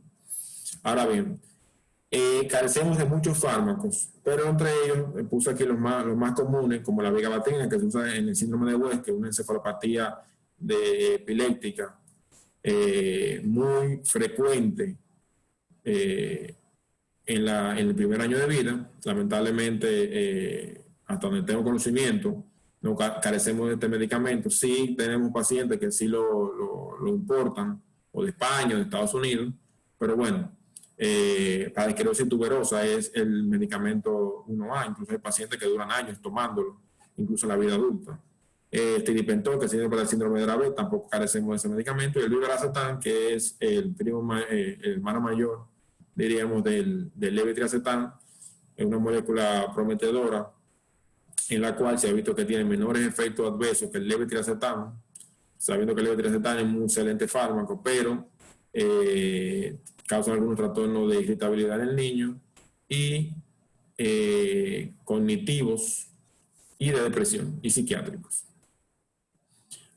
Ahora bien, carecemos de muchos fármacos, pero entre ellos puse aquí los más comunes, como la vigabatrina, que se usa en el síndrome de West, que es una encefalopatía epiléptica muy frecuente en el primer año de vida. Lamentablemente, hasta donde tengo conocimiento, no carecemos de este medicamento. Sí tenemos pacientes que sí lo importan, o de España, o de Estados Unidos, pero bueno, para la esclerosis tuberosa es el medicamento 1A, incluso hay pacientes que duran años tomándolo, incluso en la vida adulta. Tiripentol, que sirve para el síndrome de Dravet, tampoco carecemos de ese medicamento, y el Vivaracetán, que es el hermano mayor, diríamos, del levetiracetam, es una molécula prometedora en la cual se ha visto que tiene menores efectos adversos que el levetiracetam, sabiendo que el levetiracetam es un excelente fármaco, pero causan algunos trastornos de irritabilidad en el niño y cognitivos y de depresión y psiquiátricos.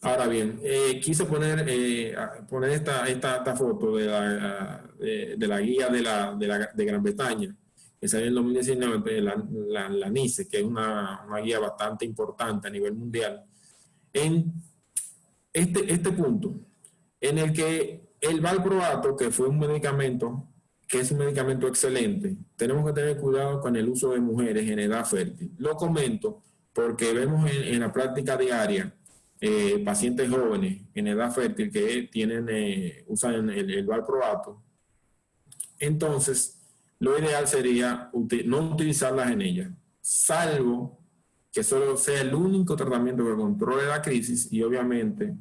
Ahora bien, quise poner esta foto de la guía de Gran Bretaña, que salió en el 2019, la NICE, que es una guía bastante importante a nivel mundial, en este punto, en el que el valproato, que fue un medicamento, que es un medicamento excelente, tenemos que tener cuidado con el uso de mujeres en edad fértil. Lo comento porque vemos en la práctica diaria pacientes jóvenes en edad fértil que usan el valproato. Entonces, lo ideal sería no utilizarlas en ellas, salvo que solo sea el único tratamiento que controle la crisis y obviamente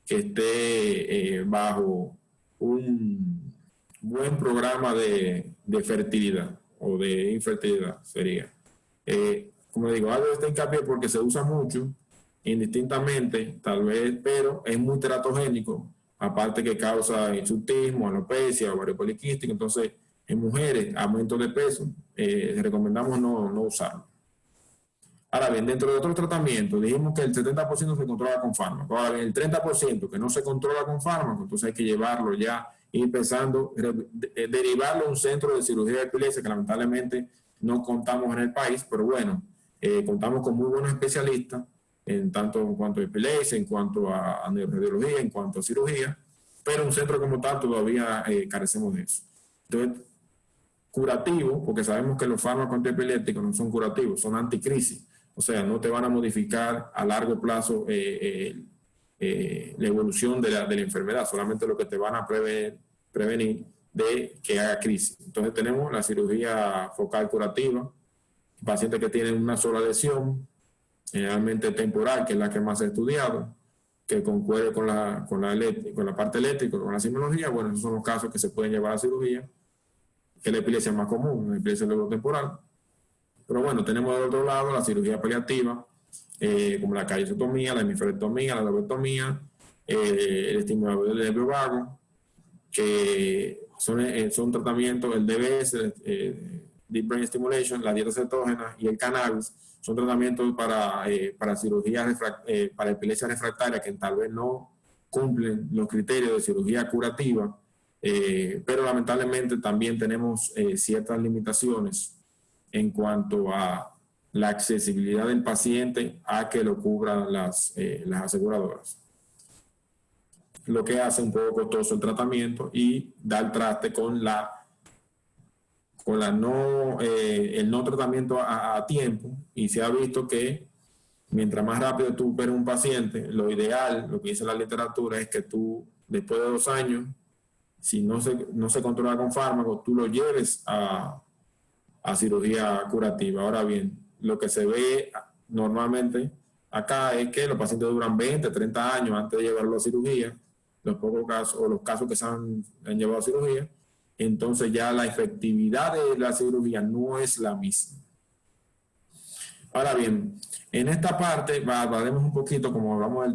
que esté bajo un buen programa de fertilidad o de infertilidad sería. Como digo, hago este hincapié porque se usa mucho, indistintamente, tal vez, pero es muy teratogénico, aparte que causa hirsutismo, alopecia, ovario poliquístico. Entonces, en mujeres, aumento de peso, recomendamos no usarlo. Ahora bien, dentro de otros tratamientos, dijimos que el 70% se controla con fármaco. Ahora bien, el 30% que no se controla con fármaco, entonces hay que llevarlo ya, ir pensando, derivarlo a un centro de cirugía de epilepsia, que lamentablemente no contamos en el país, pero bueno, contamos con muy buenos especialistas, tanto en cuanto a epilepsia, en cuanto a neuroradiología, en cuanto a cirugía, pero un centro como tal todavía carecemos de eso. Entonces, curativo, porque sabemos que los fármacos antiepilépticos no son curativos, son anticrisis, o sea, no te van a modificar a largo plazo la evolución de la enfermedad, solamente lo que te van a prevenir de que haga crisis. Entonces tenemos la cirugía focal curativa, pacientes que tienen una sola lesión, generalmente temporal, que es la que más he estudiado, que concuerde con la parte eléctrica, con la simbología. Bueno, esos son los casos que se pueden llevar a cirugía, que es la epilepsia más común, la epilepsia temporal. Pero bueno, tenemos del otro lado la cirugía paliativa, como la callosotomía, la hemisferectomía, la lobotomía, el estimulador del nervio vago, que son tratamientos, el DBS, Deep Brain Stimulation, la dieta cetógena y el cannabis, son tratamientos para cirugías, para epilepsia refractaria que tal vez no cumplen los criterios de cirugía curativa, pero lamentablemente también tenemos ciertas limitaciones en cuanto a la accesibilidad del paciente a que lo cubran las aseguradoras, lo que hace un poco costoso el tratamiento y da el traste con el no tratamiento a tiempo. Y se ha visto que mientras más rápido tú operes un paciente, lo ideal, lo que dice la literatura, es que tú, después de 2 años, si no se controla con fármacos, tú lo lleves a cirugía curativa. Ahora bien, lo que se ve normalmente acá es que los pacientes duran 20, 30 años antes de llevarlo a cirugía, los pocos casos o los casos que se han llevado a cirugía, entonces ya la efectividad de la cirugía no es la misma. Ahora bien, en esta parte hablaremos un poquito, como hablamos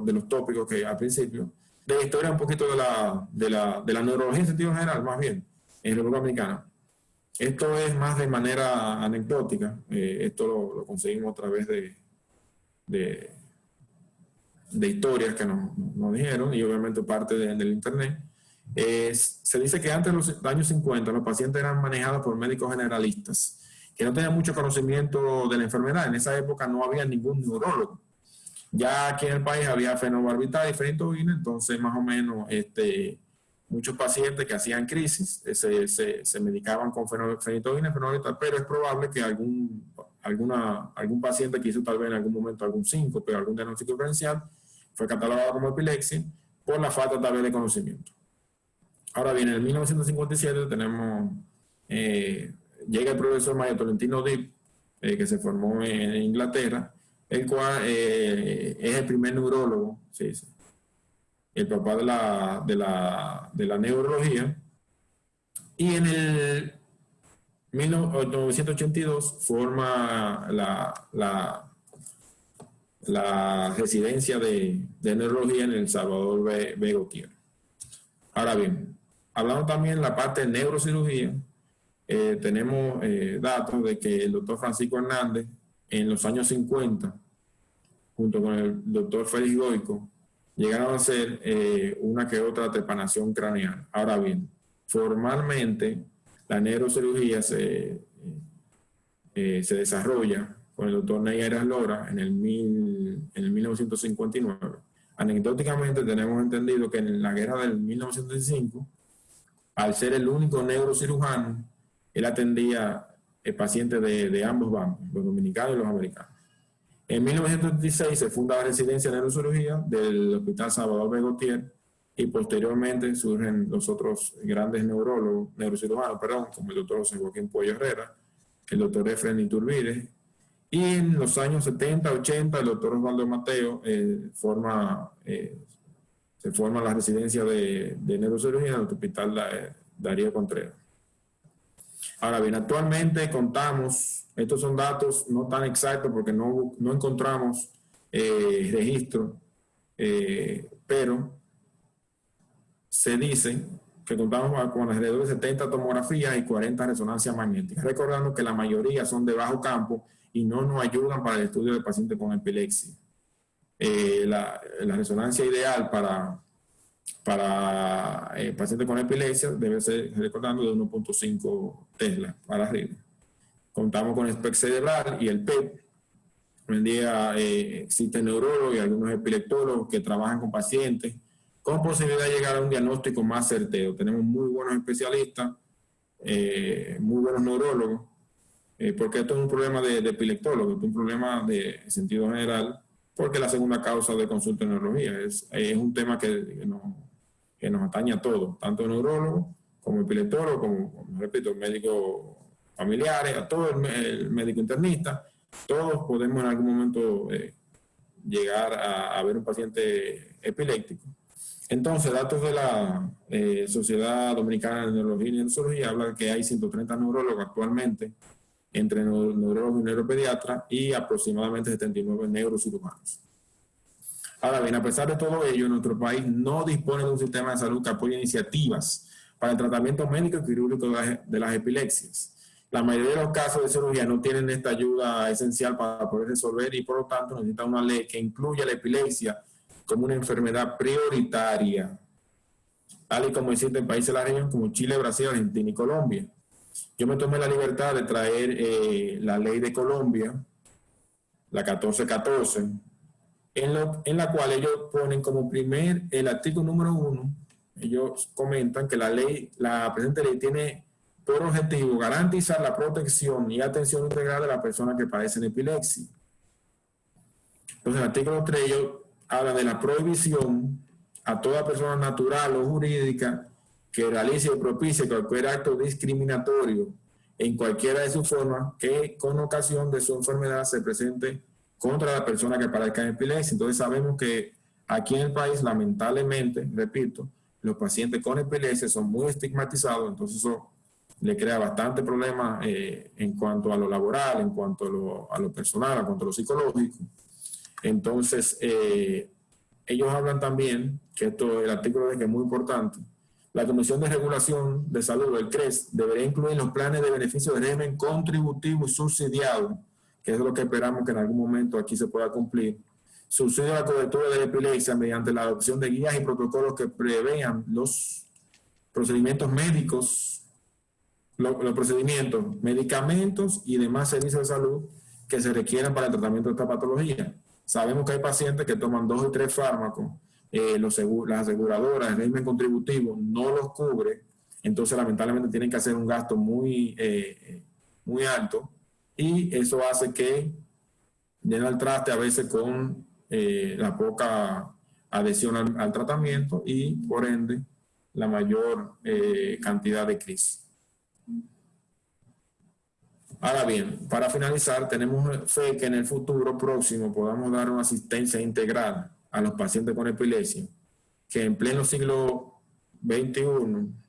de los tópicos que al principio, de la historia un poquito de la neurología en sentido general, más bien, en República Dominicana. Esto es más de manera anecdótica, esto lo conseguimos a través de historias que nos dijeron y obviamente parte del internet. Se dice que antes de los años 50 los pacientes eran manejados por médicos generalistas que no tenían mucho conocimiento de la enfermedad. En esa época no había ningún neurólogo. Ya aquí en el país había fenobarbital y fenitoína, entonces más o menos muchos pacientes que hacían crisis se medicaban con fenitoína y fenobarbital, pero es probable que algún paciente que hizo tal vez en algún momento algún síncope o algún diagnóstico diferencial fue catalogado como epilepsia por la falta tal vez de conocimiento. Ahora bien, en el 1957 tenemos, llega el profesor Mario Tolentino Dipp, que se formó en Inglaterra, el cual es el primer neurólogo, sí, el papá de la neurología, y en el 1982 forma la residencia de neurología en El Salvador B. Gutiérrez. Ahora bien, hablando también de la parte de neurocirugía, tenemos datos de que el doctor Francisco Hernández en los años 50, junto con el doctor Félix Goico, llegaron a hacer una que otra trepanación craneal. Ahora bien, formalmente la neurocirugía se desarrolla con el doctor Ney Arias Lora en el 1959. Anecdóticamente tenemos entendido que en la guerra del 1905, al ser el único neurocirujano, él atendía pacientes de ambos bandos, los dominicanos y los americanos. En 1936 se funda la residencia de neurocirugía del Hospital Salvador B. Gutiérrez y posteriormente surgen los otros grandes neurocirujanos, como el doctor José Joaquín Pollo Herrera, el doctor Efraín Iturbide, y en los años 70, 80 el doctor Osvaldo Mateo se forma la residencia de neurocirugía en el Hospital Darío Contreras. Ahora bien, actualmente contamos, estos son datos no tan exactos porque no encontramos registro, pero se dice que contamos con alrededor de 70 tomografías y 40 resonancias magnéticas, recordando que la mayoría son de bajo campo y no nos ayudan para el estudio de pacientes con epilepsia. La resonancia ideal para pacientes con epilepsia debe ser, recordando, de 1.5 Tesla para arriba. Contamos con el SPECT cerebral y el PET. Hoy en día existen neurólogos y algunos epileptólogos que trabajan con pacientes con posibilidad de llegar a un diagnóstico más certero. Tenemos muy buenos especialistas, muy buenos neurólogos, porque esto es un problema de epileptólogos, es un problema de sentido general, porque la segunda causa de consulta en neurología es un tema que nos atañe a todos, tanto neurólogos como epileptólogos, como repito, médicos familiares, a todo el médico internista. Todos podemos en algún momento llegar a ver un paciente epiléptico. Entonces, datos de la Sociedad Dominicana de Neurología y Neurocirugía hablan que hay 130 neurólogos actualmente, entre neurólogos y neuropediatras, y aproximadamente 79 neurocirujanos. Ahora bien, a pesar de todo ello, nuestro país no dispone de un sistema de salud que apoye iniciativas para el tratamiento médico y quirúrgico de las epilepsias. La mayoría de los casos de cirugía no tienen esta ayuda esencial para poder resolver y por lo tanto necesita una ley que incluya la epilepsia como una enfermedad prioritaria, tal y como existe en países de la región como Chile, Brasil, Argentina y Colombia. Yo me tomé la libertad de traer la ley de Colombia, la 1414, en la cual ellos ponen como el artículo número 1, ellos comentan que la presente ley tiene por objetivo garantizar la protección y atención integral de las personas que padecen epilepsia. Entonces, el artículo 3, ellos hablan de la prohibición a toda persona natural o jurídica que realice o propicie cualquier acto discriminatorio en cualquiera de sus formas que con ocasión de su enfermedad se presente contra la persona que padezca de epilepsia. Entonces sabemos que aquí en el país, lamentablemente, repito, los pacientes con epilepsia son muy estigmatizados, entonces eso le crea bastante problema en cuanto a lo laboral, en cuanto a lo personal, en cuanto a lo psicológico. Entonces, ellos hablan también, que el artículo de que es muy importante, la Comisión de Regulación de Salud, el CRES, debería incluir los planes de beneficio de régimen contributivo y subsidiado, que es lo que esperamos que en algún momento aquí se pueda cumplir. Subsidio a la cobertura de la epilepsia mediante la adopción de guías y protocolos que prevean los procedimientos médicos, los procedimientos, medicamentos y demás servicios de salud que se requieran para el tratamiento de esta patología. Sabemos que hay pacientes que toman 2 o 3 fármacos, las aseguradoras, el régimen contributivo no los cubre, entonces lamentablemente tienen que hacer un gasto muy alto y eso hace que den al traste a veces con la poca adhesión al tratamiento y por ende la mayor cantidad de crisis. Ahora bien, para finalizar, tenemos fe que en el futuro próximo podamos dar una asistencia integral a los pacientes con epilepsia, que en pleno siglo XXI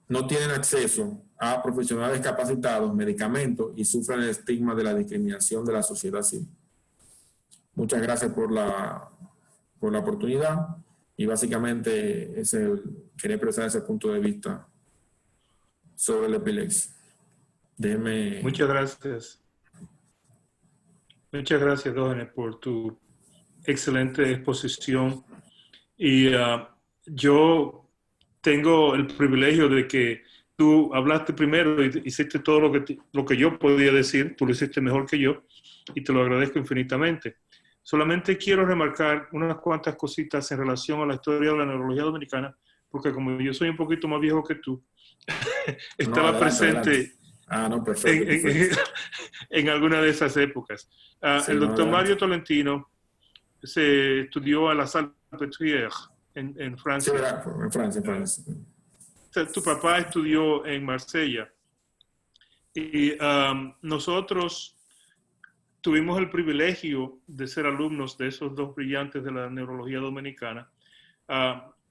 no tienen acceso a profesionales capacitados, medicamentos y sufren el estigma de la discriminación de la sociedad civil. Muchas gracias por la oportunidad y básicamente quería expresar ese punto de vista sobre la epilepsia. Muchas gracias. Muchas gracias, Diógenes, por tu excelente exposición. Y yo tengo el privilegio de que tú hablaste primero y hiciste todo lo que yo podía decir. Tú lo hiciste mejor que yo y te lo agradezco infinitamente. Solamente quiero remarcar unas cuantas cositas en relación a la historia de la neurología dominicana, porque como yo soy un poquito más viejo que tú, estaba presente en alguna de esas épocas. El doctor Mario Tolentino se estudió a la Salpêtrière en Francia. Sí, en Francia. Tu papá estudió en Marsella. Y nosotros tuvimos el privilegio de ser alumnos de esos dos brillantes de la neurología dominicana.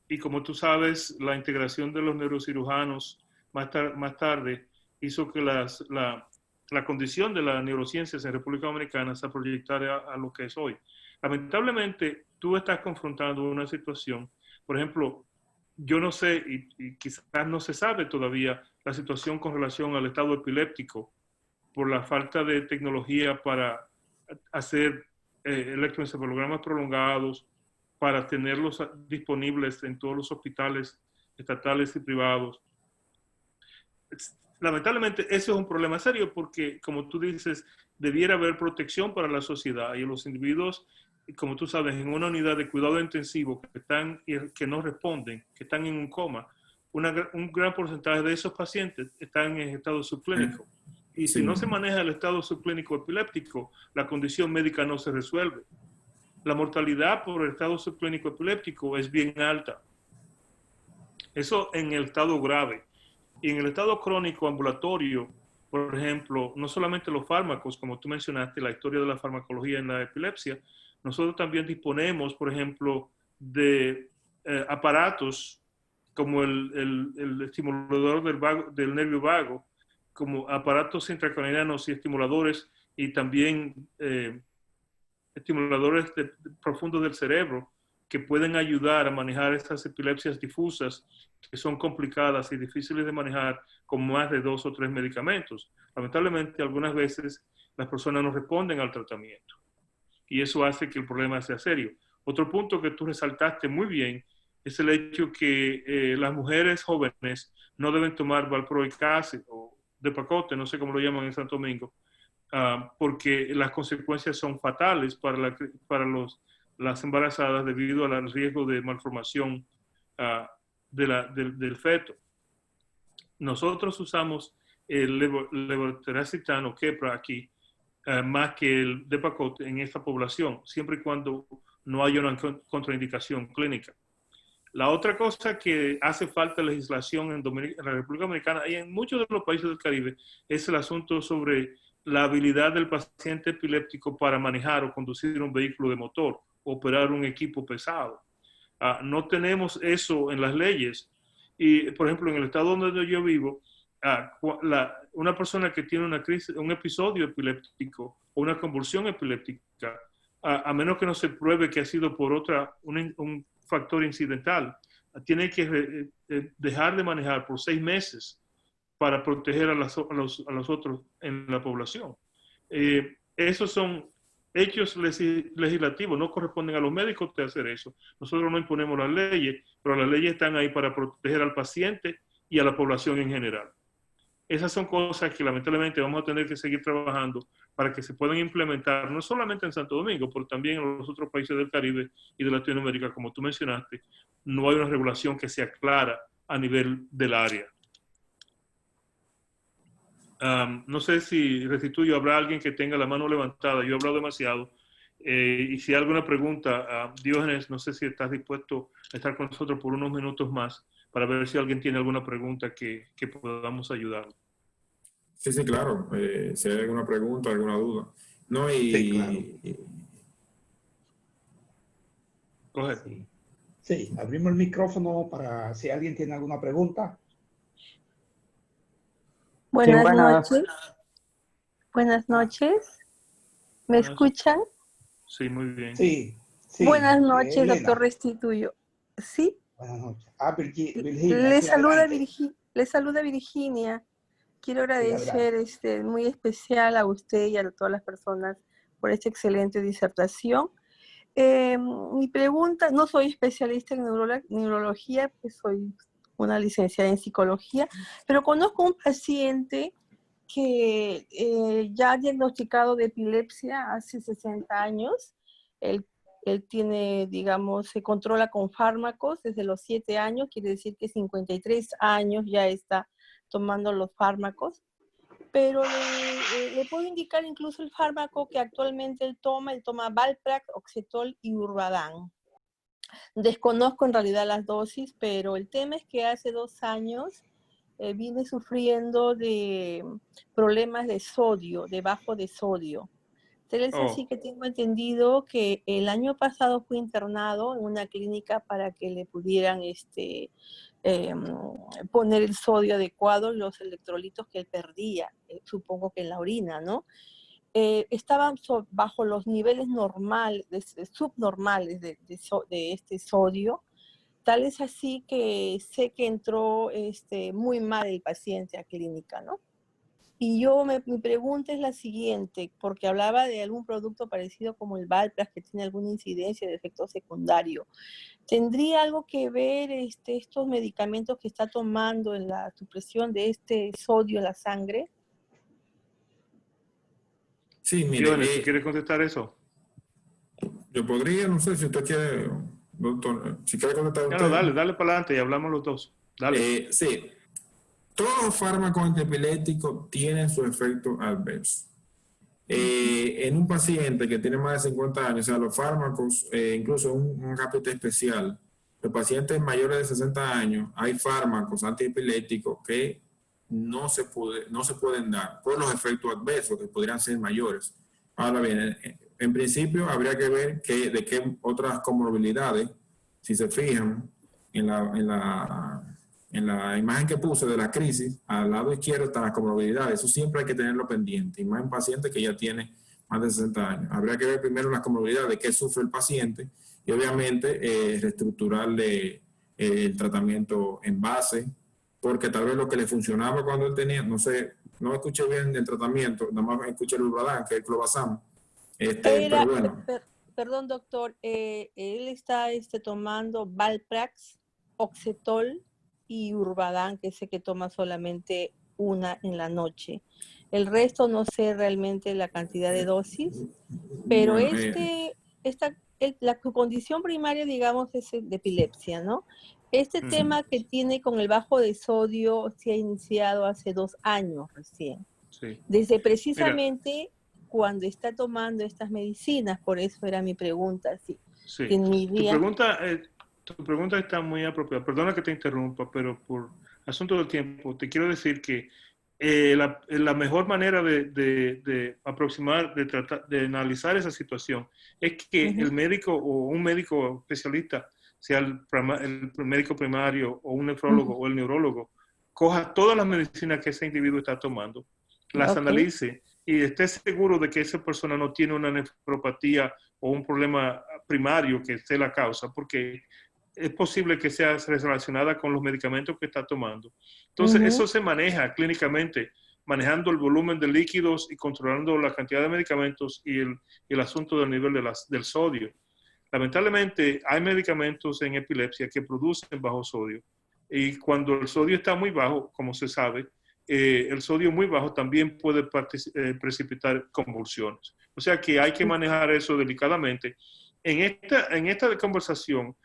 Y como tú sabes, la integración de los neurocirujanos más tarde hizo que la condición de las neurociencias en República Dominicana se proyectara a lo que es hoy. Lamentablemente, tú estás confrontando una situación, por ejemplo, yo no sé, y quizás no se sabe todavía, la situación con relación al estado epiléptico por la falta de tecnología para hacer electroencefalogramas prolongados, para tenerlos disponibles en todos los hospitales estatales y privados. Lamentablemente, eso es un problema serio porque, como tú dices, debiera haber protección para la sociedad y los individuos, como tú sabes, en una unidad de cuidado intensivo que no responden, que están en un coma, un gran porcentaje de esos pacientes están en estado subclínico. Y si no se maneja el estado subclínico epiléptico, la condición médica no se resuelve. La mortalidad por el estado subclínico epiléptico es bien alta. Eso en el estado grave. Y en el estado crónico ambulatorio, por ejemplo, no solamente los fármacos, como tú mencionaste, la historia de la farmacología en la epilepsia, nosotros también disponemos, por ejemplo, de aparatos como el estimulador del nervio vago, como aparatos intracranianos y estimuladores, y también estimuladores profundos del cerebro, que pueden ayudar a manejar estas epilepsias difusas que son complicadas y difíciles de manejar con más de 2 o 3 medicamentos. Lamentablemente, algunas veces las personas no responden al tratamiento y eso hace que el problema sea serio. Otro punto que tú resaltaste muy bien es el hecho que las mujeres jóvenes no deben tomar valproic acid o Depakote, no sé cómo lo llaman en Santo Domingo, porque las consecuencias son fatales para las embarazadas debido al riesgo de malformación del feto. Nosotros usamos el levetiracetam o Keppra aquí más que el Depakote en esta población, siempre y cuando no haya una contraindicación clínica. La otra cosa que hace falta legislación en la República Dominicana y en muchos de los países del Caribe es el asunto sobre la habilidad del paciente epiléptico para manejar o conducir un vehículo de motor, operar un equipo pesado. No tenemos eso en las leyes. Y, por ejemplo, en el estado donde yo vivo, una persona que tiene un episodio epiléptico o una convulsión epiléptica, a menos que no se pruebe que ha sido por un factor incidental, tiene que dejar de manejar por 6 meses para proteger a los otros en la población. Esos son hechos legislativos, no corresponden a los médicos de hacer eso. Nosotros no imponemos las leyes, pero las leyes están ahí para proteger al paciente y a la población en general. Esas son cosas que lamentablemente vamos a tener que seguir trabajando para que se puedan implementar, no solamente en Santo Domingo, pero también en los otros países del Caribe y de Latinoamérica, como tú mencionaste. No hay una regulación que sea clara a nivel del área. No sé si restituyo, habrá alguien que tenga la mano levantada. Yo he hablado demasiado Y si hay alguna pregunta, Diógenes, no sé si estás dispuesto a estar con nosotros por unos minutos más para ver si alguien tiene alguna pregunta que podamos ayudar. Sí, sí, claro. Si hay alguna pregunta, alguna duda. No, Sí, claro. Coge. Sí. Sí, abrimos el micrófono para si alguien tiene alguna pregunta. Buenas Sí, noches. Buenas noches. ¿Me escuchan? Sí, muy bien. Sí, sí. Buenas noches, Elena. doctor Restituyo. ¿Sí? Buenas noches. Virginia, Le sí, saluda, adelante. le saluda Virginia. Quiero Sí, agradecer muy especial a usted y a todas las personas por esta excelente disertación. Mi pregunta, no soy especialista en neurología, pues soy una licenciada en psicología, pero conozco un paciente que ya ha diagnosticado de epilepsia hace 60 años. Él, él tiene, digamos, se controla con fármacos desde los 7 años, quiere decir que 53 años ya está tomando los fármacos. Pero le puedo indicar incluso el fármaco que actualmente él toma Valprax, Oxetol y Urbadán. Desconozco en realidad las dosis, pero el tema es que hace 2 años viene sufriendo de problemas de sodio, de bajo de sodio. Es así que tengo entendido que el año pasado fue internado en una clínica para que le pudieran poner el sodio adecuado, los electrolitos que él perdía, supongo que en la orina, ¿no? Estaban bajo los niveles normales, subnormales de este sodio. Tal es así que sé que entró muy mal el paciente a clínica, ¿no? Y mi pregunta es la siguiente, porque hablaba de algún producto parecido como el Valprax que tiene alguna incidencia de efecto secundario. ¿Tendría algo que ver estos medicamentos que está tomando en la supresión de este sodio en la sangre? Sí, mire. Diógenes, ¿tú quieres contestar eso? Yo podría, no sé si usted quiere, doctor, si quiere contestar usted. No, dale para adelante y hablamos los dos. Dale. Sí. Todos los fármacos antiepilépticos tienen su efecto adverso. En un paciente que tiene más de 50 años, o sea, los fármacos, incluso un capítulo especial, los pacientes mayores de 60 años, hay fármacos antiepilépticos que no se pueden dar por los efectos adversos que podrían ser mayores. Ahora bien, en principio habría que ver de qué otras comorbilidades, si se fijan en la imagen que puse de la crisis, al lado izquierdo están las comorbilidades. Eso siempre hay que tenerlo pendiente, y más en pacientes que ya tiene más de 60 años. Habría que ver primero las comorbilidades de qué sufre el paciente y obviamente reestructurarle el tratamiento en base, porque tal vez lo que le funcionaba cuando él tenía, no sé, no escuché bien el tratamiento, nada más escuché el Urbadán, que es el Clobazam. Pero bueno. Perdón, doctor, él está tomando Valprax, Oxetol y Urbadán, que sé que toma solamente una en la noche. El resto no sé realmente la cantidad de dosis, pero bueno, su condición primaria, digamos, es de epilepsia, ¿no? Este tema que tiene con el bajo de sodio se ha iniciado hace 2 años recién. Sí. Desde precisamente cuando está tomando estas medicinas, por eso era mi pregunta. Sí. Tu pregunta está muy apropiada. Perdona que te interrumpa, pero por asunto del tiempo, te quiero decir que la mejor manera de aproximar, de analizar esa situación es que el médico o un médico especialista, sea el médico primario o un nefrólogo o el neurólogo, coja todas las medicinas que ese individuo está tomando, las analice y esté seguro de que esa persona no tiene una nefropatía o un problema primario que sea la causa, porque es posible que sea relacionada con los medicamentos que está tomando. Entonces, eso se maneja clínicamente, manejando el volumen de líquidos y controlando la cantidad de medicamentos y el asunto del nivel del sodio. Lamentablemente, hay medicamentos en epilepsia que producen bajo sodio. Y cuando el sodio está muy bajo, como se sabe, el sodio muy bajo también puede precipitar convulsiones. O sea que hay que manejar eso delicadamente. En esta conversación,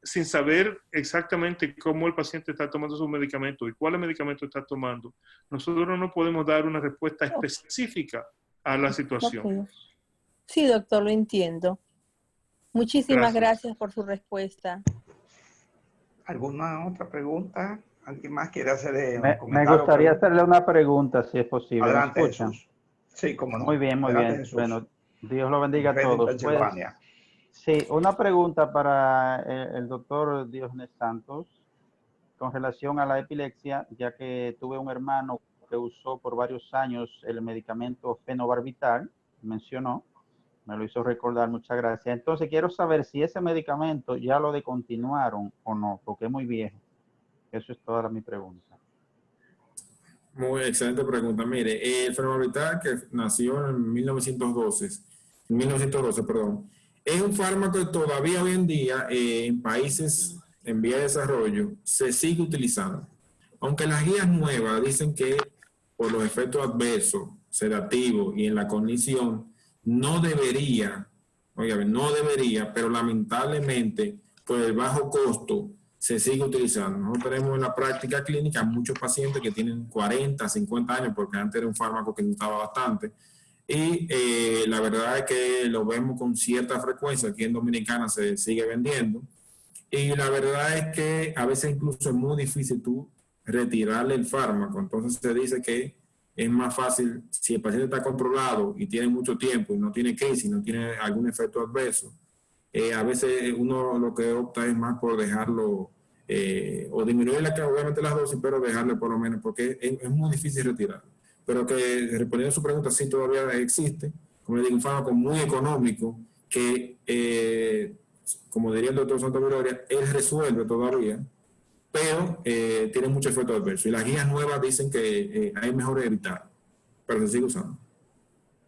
sin saber exactamente cómo el paciente está tomando su medicamento y cuál medicamento está tomando, nosotros no podemos dar una respuesta específica a la situación. Sí, doctor, lo entiendo. Muchísimas Gracias. gracias por su respuesta. ¿Alguna otra pregunta? ¿Alguien más quiere hacer un Me comentario? gustaría hacerle una pregunta, si es posible. ¿Me Adelante, escuchan? Jesús. Sí, cómo Muy no. bien, muy Adelante, bien. Jesús. Bueno, Dios lo bendiga a Reading, todos. Pues, Pensilvania. sí, una pregunta para el doctor Diógenes Santos con relación a la epilepsia, ya que tuve un hermano que usó por varios años el medicamento fenobarbital, mencionó, me lo hizo recordar, muchas gracias. Entonces quiero saber si ese medicamento ya lo descontinuaron o no, porque es muy viejo. Eso es toda mi pregunta. Muy excelente pregunta. Mire, el fenobarbital, que nació en 1912, perdón, es un fármaco que todavía hoy en día en países en vía de desarrollo se sigue utilizando. Aunque las guías nuevas dicen que por los efectos adversos, sedativos y en la cognición, no debería, pero lamentablemente por el bajo costo se sigue utilizando. Nosotros tenemos en la práctica clínica muchos pacientes que tienen 40, 50 años, porque antes era un fármaco que se usaba bastante, y la verdad es que lo vemos con cierta frecuencia. Aquí en Dominicana se sigue vendiendo, y la verdad es que a veces incluso es muy difícil tú retirarle el fármaco. Entonces se dice que es más fácil, si el paciente está controlado y tiene mucho tiempo y no tiene crisis, no tiene algún efecto adverso, a veces uno lo que opta es más por dejarlo o disminuir obviamente las dosis, pero dejarle por lo menos, porque es muy difícil retirar. Pero que respondiendo a su pregunta, sí todavía existe, como le digo, un fármaco muy económico que, como diría el doctor Santa Gloria, él resuelve todavía, pero tiene mucho efecto adverso. Y las guías nuevas dicen que hay mejor evitar, pero se sigue usando.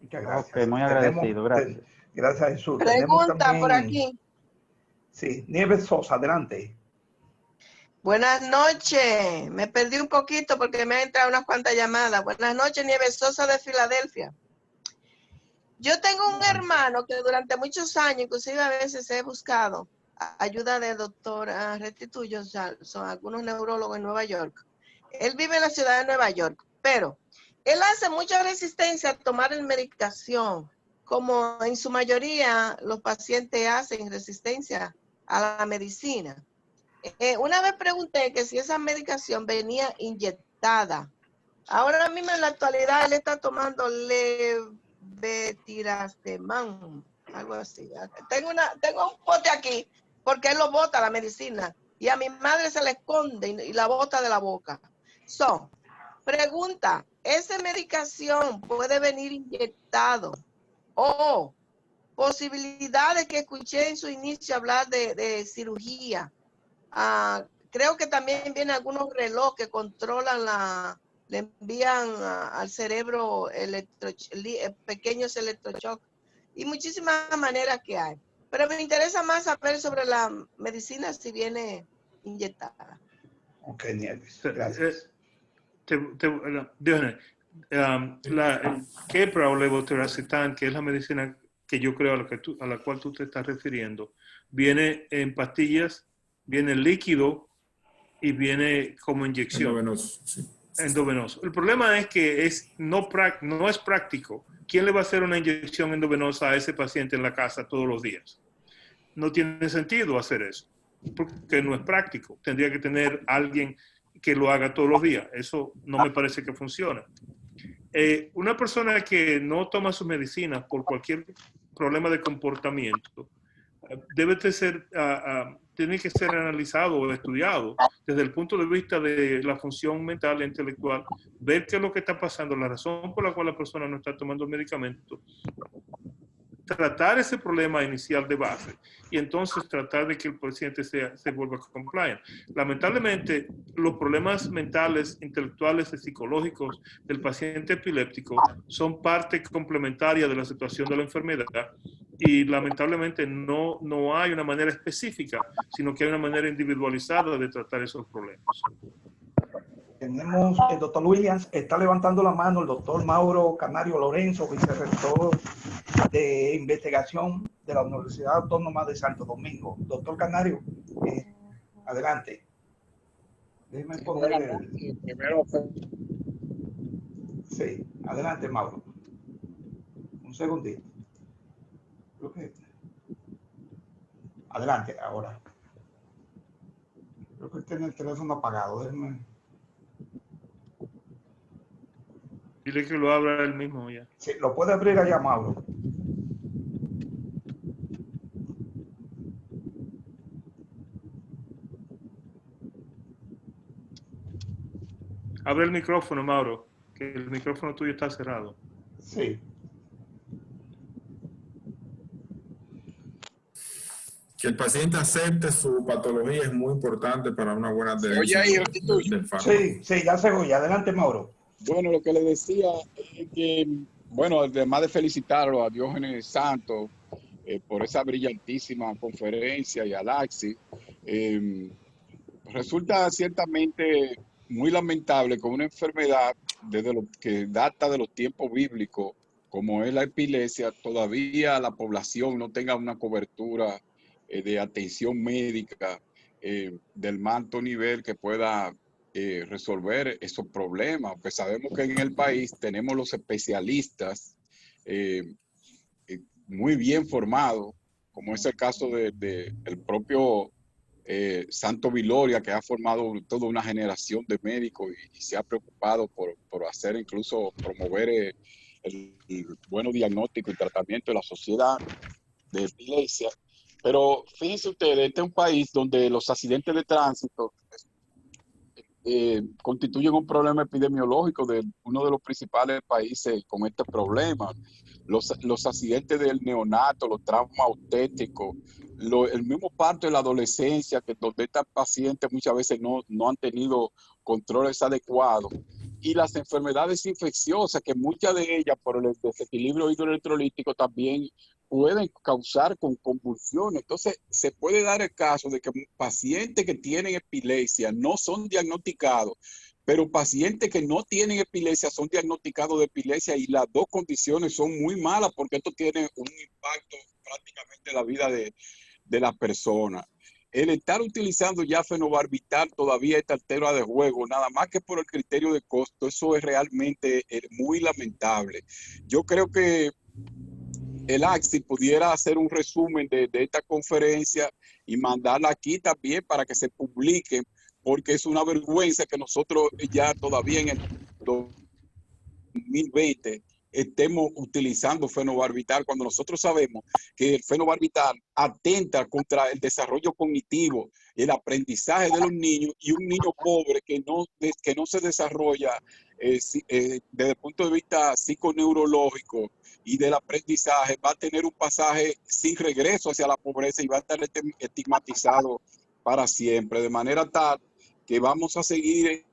Muchas gracias. Ok, muy agradecido, gracias. Gracias, Jesús. Pregunta Tenemos por también, aquí. sí, Nieves Sosa, adelante. Buenas noches. Me perdí un poquito porque me han entrado unas cuantas llamadas. Buenas noches, Nieves Sosa de Filadelfia. Yo tengo un hermano que durante muchos años, inclusive a veces he buscado ayuda del doctor Restituyo, o sea, son algunos neurólogos en Nueva York. Él vive en la ciudad de Nueva York, pero él hace mucha resistencia a tomar la medicación, como en su mayoría los pacientes hacen resistencia a la medicina. Una vez pregunté que si esa medicación venía inyectada. Ahora mismo en la actualidad él está tomando levetiracetam, algo así. Tengo un pote aquí porque él lo bota la medicina y a mi madre se le esconde y la bota de la boca. Pregunta, ¿esa medicación puede venir inyectado? O posibilidades que escuché en su inicio hablar de cirugía. Creo que también vienen algunos relojes que controlan le envían al cerebro pequeños electroshocks y muchísimas maneras que hay. Pero me interesa más saber sobre la medicina si viene inyectada. Ok, Nieves, gracias. Diógenes, el Keppra o levetiracetam, que es la medicina que yo creo a la cual tú te estás refiriendo, viene en pastillas, viene líquido y viene como inyección. Endovenoso, sí. Endovenoso. El problema es que no es práctico. ¿Quién le va a hacer una inyección endovenosa a ese paciente en la casa todos los días? No tiene sentido hacer eso, porque no es práctico. Tendría que tener alguien que lo haga todos los días. Eso no me parece que funcione. Una persona que no toma sus medicinas por cualquier problema de comportamiento tiene que ser analizado o estudiado desde el punto de vista de la función mental e intelectual, ver qué es lo que está pasando, la razón por la cual la persona no está tomando el medicamento, tratar ese problema inicial de base y entonces tratar de que el paciente se vuelva compliant. Lamentablemente, los problemas mentales, intelectuales y psicológicos del paciente epiléptico son parte complementaria de la situación de la enfermedad y lamentablemente no hay una manera específica, sino que hay una manera individualizada de tratar esos problemas. Tenemos el doctor Williams, está levantando la mano el doctor Mauro Canario Lorenzo, vicerrector de investigación de la Universidad Autónoma de Santo Domingo. Doctor Canario, adelante. Déjeme poner Sí, adelante, Mauro. Un segundito. Creo que... Adelante, ahora. Creo que tiene el teléfono apagado. Déjeme... Dile que lo abra él mismo ya. Sí, lo puede abrir allá, Mauro. Abre el micrófono, Mauro, que el micrófono tuyo está cerrado. Sí. Que el paciente acepte su patología es muy importante para una buena Oye, adherencia ahí, del fármaco. Sí, sí, ya se oye. Adelante, Mauro. bueno, lo que le decía es que, bueno, además de felicitarlo a Diógenes Santos por esa brillantísima conferencia y a Laxi, resulta ciertamente muy lamentable que una enfermedad desde lo que data de los tiempos bíblicos, como es la epilepsia, todavía la población no tenga una cobertura de atención médica del más alto nivel que pueda resolver esos problemas, porque sabemos que en el país tenemos los especialistas muy bien formados, como es el caso del propio Santo Viloria, que ha formado toda una generación de médicos y se ha preocupado por hacer, incluso promover el buen diagnóstico y tratamiento de la sociedad de epilepsia. Pero fíjense ustedes, este es un país donde los accidentes de tránsito constituyen un problema epidemiológico de uno de los principales países con este problema. Los accidentes del neonato, los traumas autéticos, el mismo parto de la adolescencia, que donde estas pacientes muchas veces no han tenido controles adecuados, y las enfermedades infecciosas, que muchas de ellas por el desequilibrio hidroelectrolítico también pueden causar con convulsiones. Entonces, se puede dar el caso de que pacientes que tienen epilepsia no son diagnosticados, pero pacientes que no tienen epilepsia son diagnosticados de epilepsia, y las dos condiciones son muy malas porque esto tiene un impacto prácticamente en la vida de la persona. El estar utilizando ya fenobarbital todavía esta altera de juego, nada más que por el criterio de costo, eso es realmente muy lamentable. Yo creo que el AXI pudiera hacer un resumen de esta conferencia y mandarla aquí también para que se publique, porque es una vergüenza que nosotros ya todavía en el 2020 estemos utilizando fenobarbital cuando nosotros sabemos que el fenobarbital atenta contra el desarrollo cognitivo, el aprendizaje de los niños, y un niño pobre que no se desarrolla desde el punto de vista psiconeurológico y del aprendizaje, va a tener un pasaje sin regreso hacia la pobreza y va a estar estigmatizado para siempre, de manera tal que vamos a seguir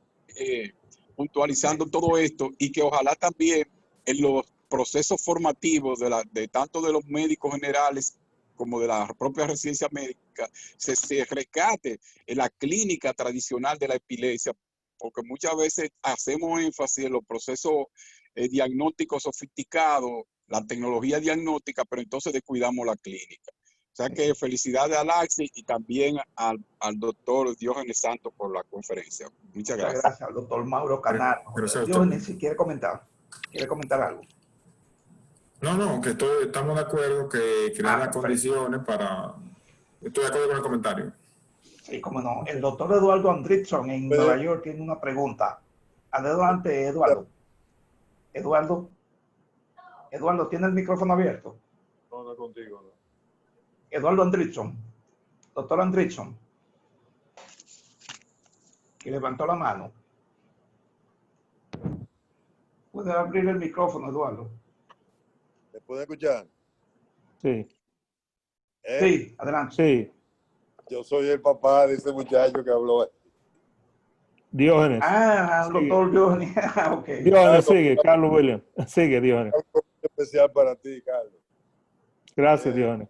puntualizando todo esto, y que ojalá también en los procesos formativos de tanto de los médicos generales como de la propia residencia médica se rescate en la clínica tradicional de la epilepsia, porque muchas veces hacemos énfasis en los procesos diagnósticos sofisticados, la tecnología diagnóstica, pero entonces descuidamos la clínica. O sea que felicidades a Laxi y también al doctor Diógenes Santos por la conferencia. Muchas gracias. Gracias al doctor Mauro Canal. Diógenes, si quiere comentar algo. No, que estamos de acuerdo que crear las condiciones para... Estoy de acuerdo con el comentario. Sí, cómo no. El doctor Eduardo Andrickson en Nueva York tiene una pregunta. Adelante, Eduardo. Eduardo, ¿tiene el micrófono abierto? No contigo, no. Eduardo Andrickson. Doctor Andrickson. Que levantó la mano. ¿Puede abrir el micrófono, Eduardo? ¿Me puede escuchar? Sí. Sí, adelante. Sí. Yo soy el papá de ese muchacho que habló. Diógenes. Doctor Diógenes. Ok. Diógenes, sigue, Carlos William. Sigue, Diógenes. Algo especial para ti, Carlos. Gracias, Diógenes.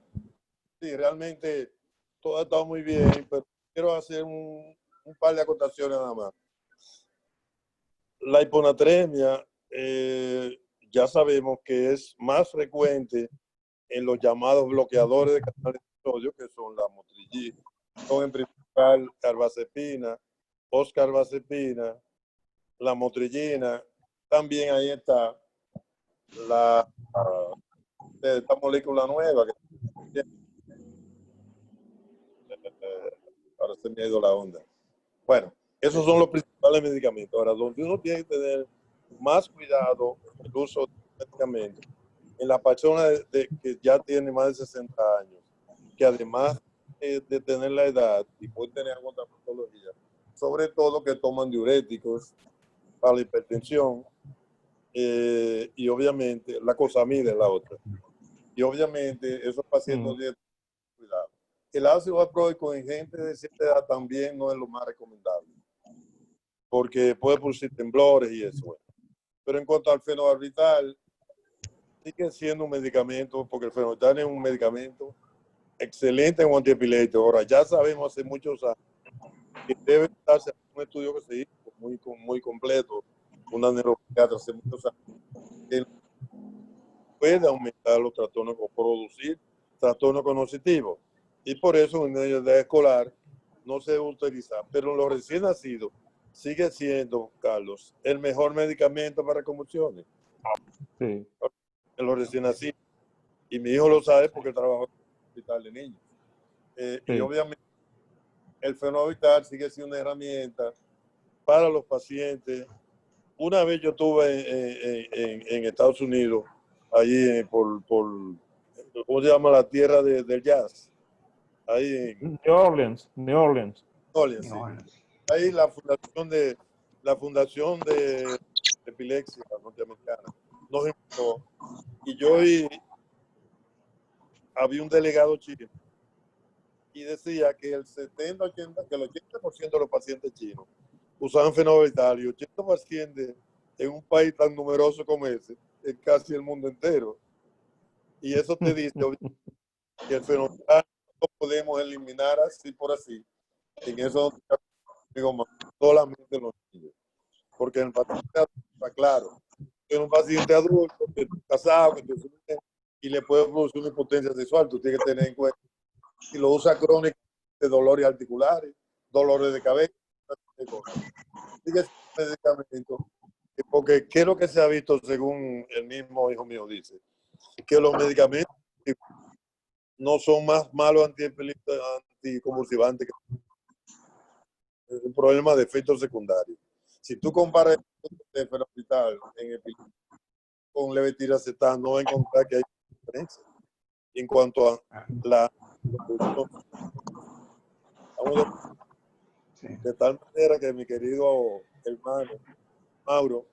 Sí, realmente todo ha estado muy bien, pero quiero hacer un par de acotaciones nada más. La hiponatremia ya sabemos que es más frecuente en los llamados bloqueadores de canales de sodio, que son la motrigina, son en principal carbazepina, oscarbazepina, la motrigina. También ahí está esta molécula nueva que Ahora se me ha ido la onda. Bueno, esos son los principales medicamentos. Ahora, donde uno tiene que tener más cuidado con el uso de medicamentos en la persona que ya tiene más de 60 años, que además de tener la edad y puede tener alguna patología, sobre todo que toman diuréticos para la hipertensión y obviamente la cosamida es la otra. Y obviamente esos pacientes tienen que tener cuidado. El ácido valproico en gente de cierta edad también no es lo más recomendable, porque puede producir temblores y eso. Pero en cuanto al fenobarbital, sigue siendo un medicamento, porque el fenobarbital es un medicamento excelente en un antiepiléptico. Ahora, ya sabemos hace muchos años que debe darse un estudio que se hizo muy completo, una neuropsiquiatra hace muchos años, que puede aumentar los trastornos o producir trastornos cognitivos. Y por eso en la edad escolar no se debe utilizar. Pero en los recién nacidos sigue siendo, Carlos, el mejor medicamento para convulsiones. Sí. En los recién nacidos. Y mi hijo lo sabe porque trabaja en el hospital de niños. Y obviamente el fenobarbital sigue siendo una herramienta para los pacientes. Una vez yo estuve en Estados Unidos, allí por ¿cómo se llama? La tierra del jazz. Ahí en New Orleans. Sí. Ahí la fundación de epilepsia norteamericana nos invitó y había un delegado chino y decía que el 70-80%, que el 80% de los pacientes chinos usaban fenobarbital y 80 pacientes en un país tan numeroso como ese, es casi el mundo entero. Y eso te dice que el fenobarbital no podemos eliminar así por así. En eso digo más, solamente los niños. Porque en el paciente adulto está claro. En un paciente adulto que está casado, que tiene y le puede producir una impotencia sexual, tú tienes que tener en cuenta. Si lo usa crónico de dolores articulares, dolores de cabeza, sigue siendo medicamento. Porque ¿qué es lo que se ha visto según el mismo hijo mío dice? Que los medicamentos no son más malos anticonvulsivantes. Es un problema de efectos secundarios. Si tú comparas el fenobarbital en epilepsia con levetiracetam, no vas a encontrar que hay diferencia. En cuanto a la de tal manera que mi querido hermano Mauro,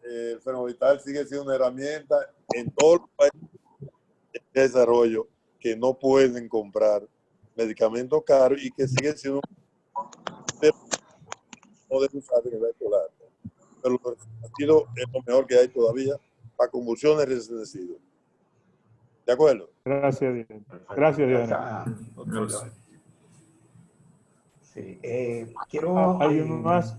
el fenobarbital sigue siendo una herramienta en todos los países de desarrollo que no pueden comprar medicamentos caros y que siguen siendo no deben usar en edad escolar. Pero ha sido lo mejor que hay todavía para convulsiones recién nacidos. ¿De acuerdo? Gracias, Dios. Gracias, Dios. Sí, quiero... ¿Hay uno más?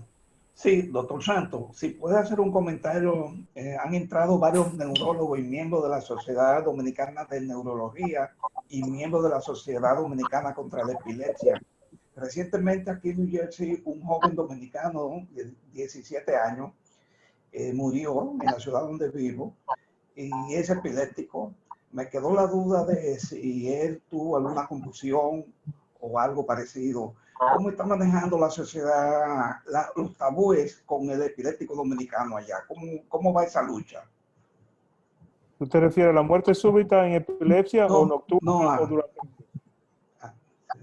Sí, doctor Santos, si puede hacer un comentario. Han entrado varios neurólogos y miembros de la Sociedad Dominicana de Neurología y miembros de la Sociedad Dominicana contra la Epilepsia. Recientemente aquí en New Jersey, un joven dominicano de 17 años murió en la ciudad donde vivo y es epiléptico. Me quedó la duda de si él tuvo alguna confusión o algo parecido. ¿Cómo está manejando la sociedad los tabúes con el epiléptico dominicano allá? ¿Cómo va esa lucha? ¿Tú te refieres a la muerte súbita en epilepsia o nocturna o durante?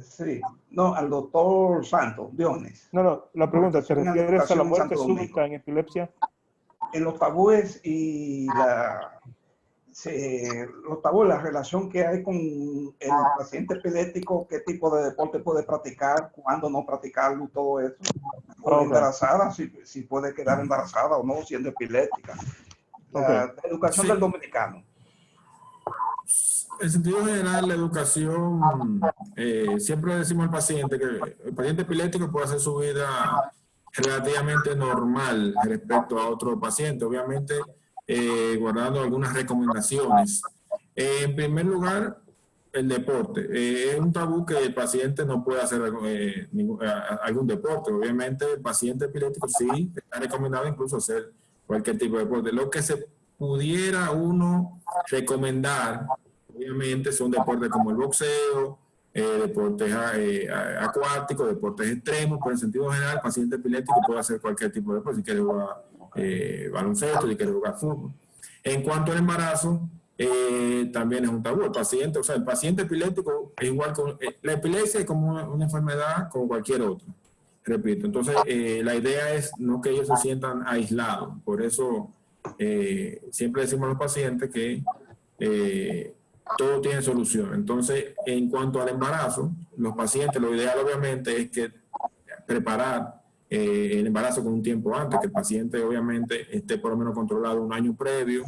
Sí, no, al doctor Santos, Diones. No, la pregunta, ¿te refieres a la muerte súbita en epilepsia? En los tabúes y los tabúes, la relación que hay con el paciente epiléptico, qué tipo de deporte puede practicar, cuándo no practicarlo y todo eso. O embarazada, si puede quedar embarazada o no siendo epiléptica. La educación del dominicano. En sentido general, la educación, siempre decimos al paciente que el paciente epiléptico puede hacer su vida relativamente normal respecto a otro paciente, obviamente guardando algunas recomendaciones. En primer lugar, el deporte. Es un tabú que el paciente no puede hacer algún deporte. Obviamente, el paciente epiléptico sí está recomendado incluso hacer cualquier tipo de deporte. Lo que se pudiera uno recomendar Obviamente son deportes como el boxeo, deportes acuáticos, deportes extremos, pero en sentido general, el paciente epiléptico puede hacer cualquier tipo de deporte, si quiere jugar baloncesto, si quiere jugar fútbol. En cuanto al embarazo, también es un tabú. El paciente epiléptico es igual con... la epilepsia es como una enfermedad como cualquier otra, repito. Entonces, la idea es no que ellos se sientan aislados. Por eso, siempre decimos a los pacientes que todo tiene solución. Entonces, en cuanto al embarazo, los pacientes, lo ideal obviamente es que preparar el embarazo con un tiempo antes, que el paciente obviamente esté por lo menos controlado un año previo,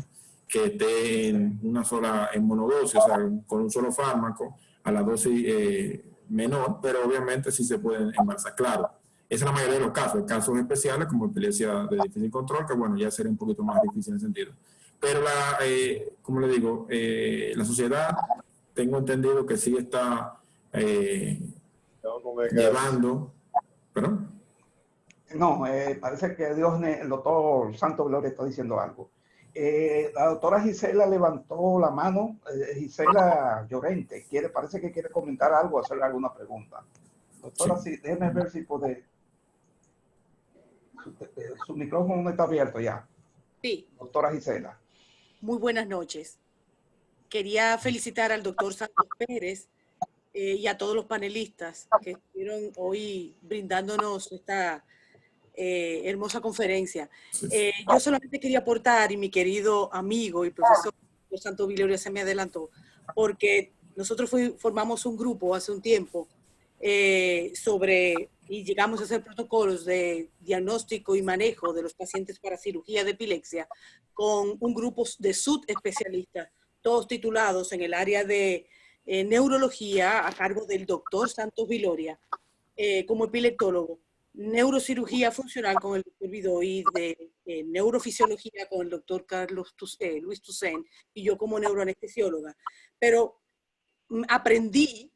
que esté en monodosis, o sea, con un solo fármaco, a la dosis menor, pero obviamente sí se pueden embarazar. Claro, esa es la mayoría de los casos. Hay casos especiales como epilepsia de difícil control, que bueno, ya sería un poquito más difícil en ese sentido. Pero como le digo, la sociedad, tengo entendido que sí está llevando... ¿Perdón? No, parece que el doctor Santos Gloria está diciendo algo. La doctora Gisela levantó la mano. Gisela Llorente, parece que quiere comentar algo, hacerle alguna pregunta. Doctora, sí, déjeme ver si puede. Su micrófono no está abierto ya. Sí. Doctora Gisela. Muy buenas noches. Quería felicitar al doctor Santos Pérez y a todos los panelistas que estuvieron hoy brindándonos esta hermosa conferencia. Yo solamente quería aportar, y mi querido amigo y profesor Santos Viloria se me adelantó, porque nosotros formamos un grupo hace un tiempo y llegamos a hacer protocolos de diagnóstico y manejo de los pacientes para cirugía de epilepsia con un grupo de subespecialistas, todos titulados en el área de neurología a cargo del doctor Santos Viloria como epileptólogo, neurocirugía funcional con el doctor Vidoy, de neurofisiología con el doctor Luis Toussaint y yo como neuroanestesióloga. Pero aprendí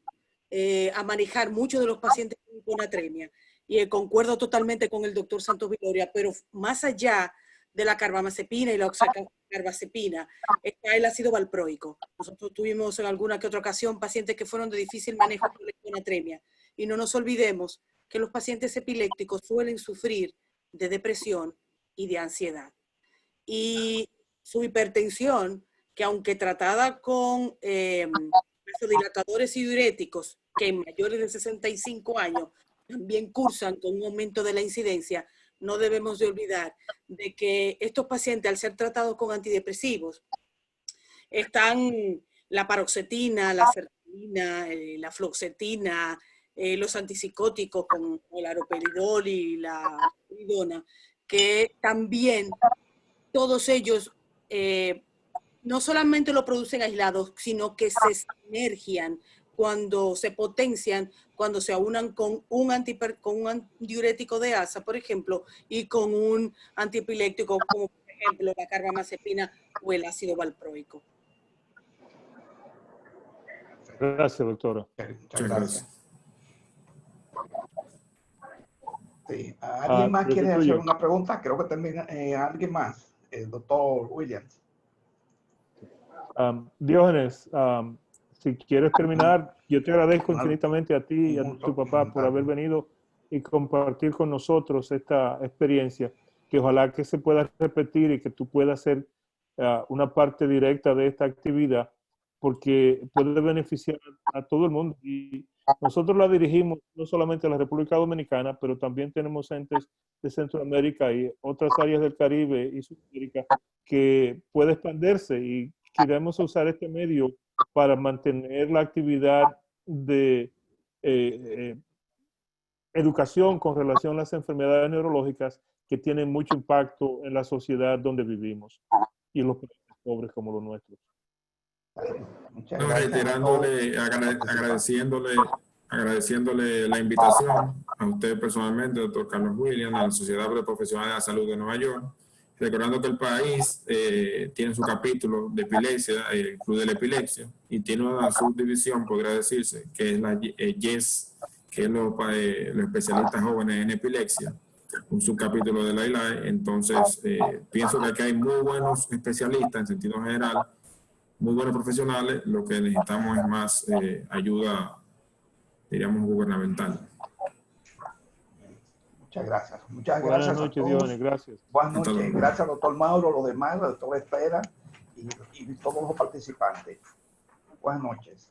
a manejar muchos de los pacientes con hiponatremia y concuerdo totalmente con el doctor Santos Viloria, pero más allá de la carbamazepina y la oxacarbazepina está el ácido valproico. Nosotros tuvimos en alguna que otra ocasión pacientes que fueron de difícil manejo por la hiponatremia y no nos olvidemos que los pacientes epilépticos suelen sufrir de depresión y de ansiedad. Y su hipertensión, que aunque tratada con vasodilatadores y diuréticos, que en mayores de 65 años también cursan con un aumento de la incidencia, no debemos de olvidar de que estos pacientes, al ser tratados con antidepresivos, están la paroxetina, la sertralina, la fluoxetina, los antipsicóticos como el aroperidol y la ridona, que también todos ellos no solamente lo producen aislados, sino que se sinergian cuando se potencian, cuando se aunan con un diurético de asa, por ejemplo, y con un antiepiléptico como por ejemplo la carbamazepina o el ácido valproico. Gracias, doctora. Muchas gracias. Sí. ¿Alguien más quiere hacer una pregunta? Creo que también alguien más, el doctor Williams. Diógenes, si quieres terminar, yo te agradezco infinitamente a ti y a tu papá por haber venido y compartir con nosotros esta experiencia, que ojalá que se pueda repetir y que tú puedas ser una parte directa de esta actividad, porque puede beneficiar a todo el mundo. Y nosotros la dirigimos no solamente a la República Dominicana, pero también tenemos entes de Centroamérica y otras áreas del Caribe y Sudamérica que puede expandirse, y queremos usar este medio para mantener la actividad de educación con relación a las enfermedades neurológicas que tienen mucho impacto en la sociedad donde vivimos y en los países pobres como los nuestros. Reiterándole, agradeciéndole la invitación a usted personalmente, doctor Carlos Williams, a la Sociedad Profesional de la Salud de Nueva York, recordando que el país tiene su capítulo de epilepsia, el Club de la Epilepsia, y tiene una subdivisión, podría decirse, que es la YES, que es los especialistas jóvenes en epilepsia, un subcapítulo de la ILAE. Entonces, pienso que aquí hay muy buenos especialistas en sentido general, muy buenos profesionales, lo que necesitamos es más ayuda, diríamos, gubernamental. Muchas gracias. Muchas Buenas gracias noches, a todos. Diógenes, gracias. Buenas Hasta noches. luego. Gracias, doctor Mauro, los demás, la doctora Espera y todos los participantes. Buenas noches.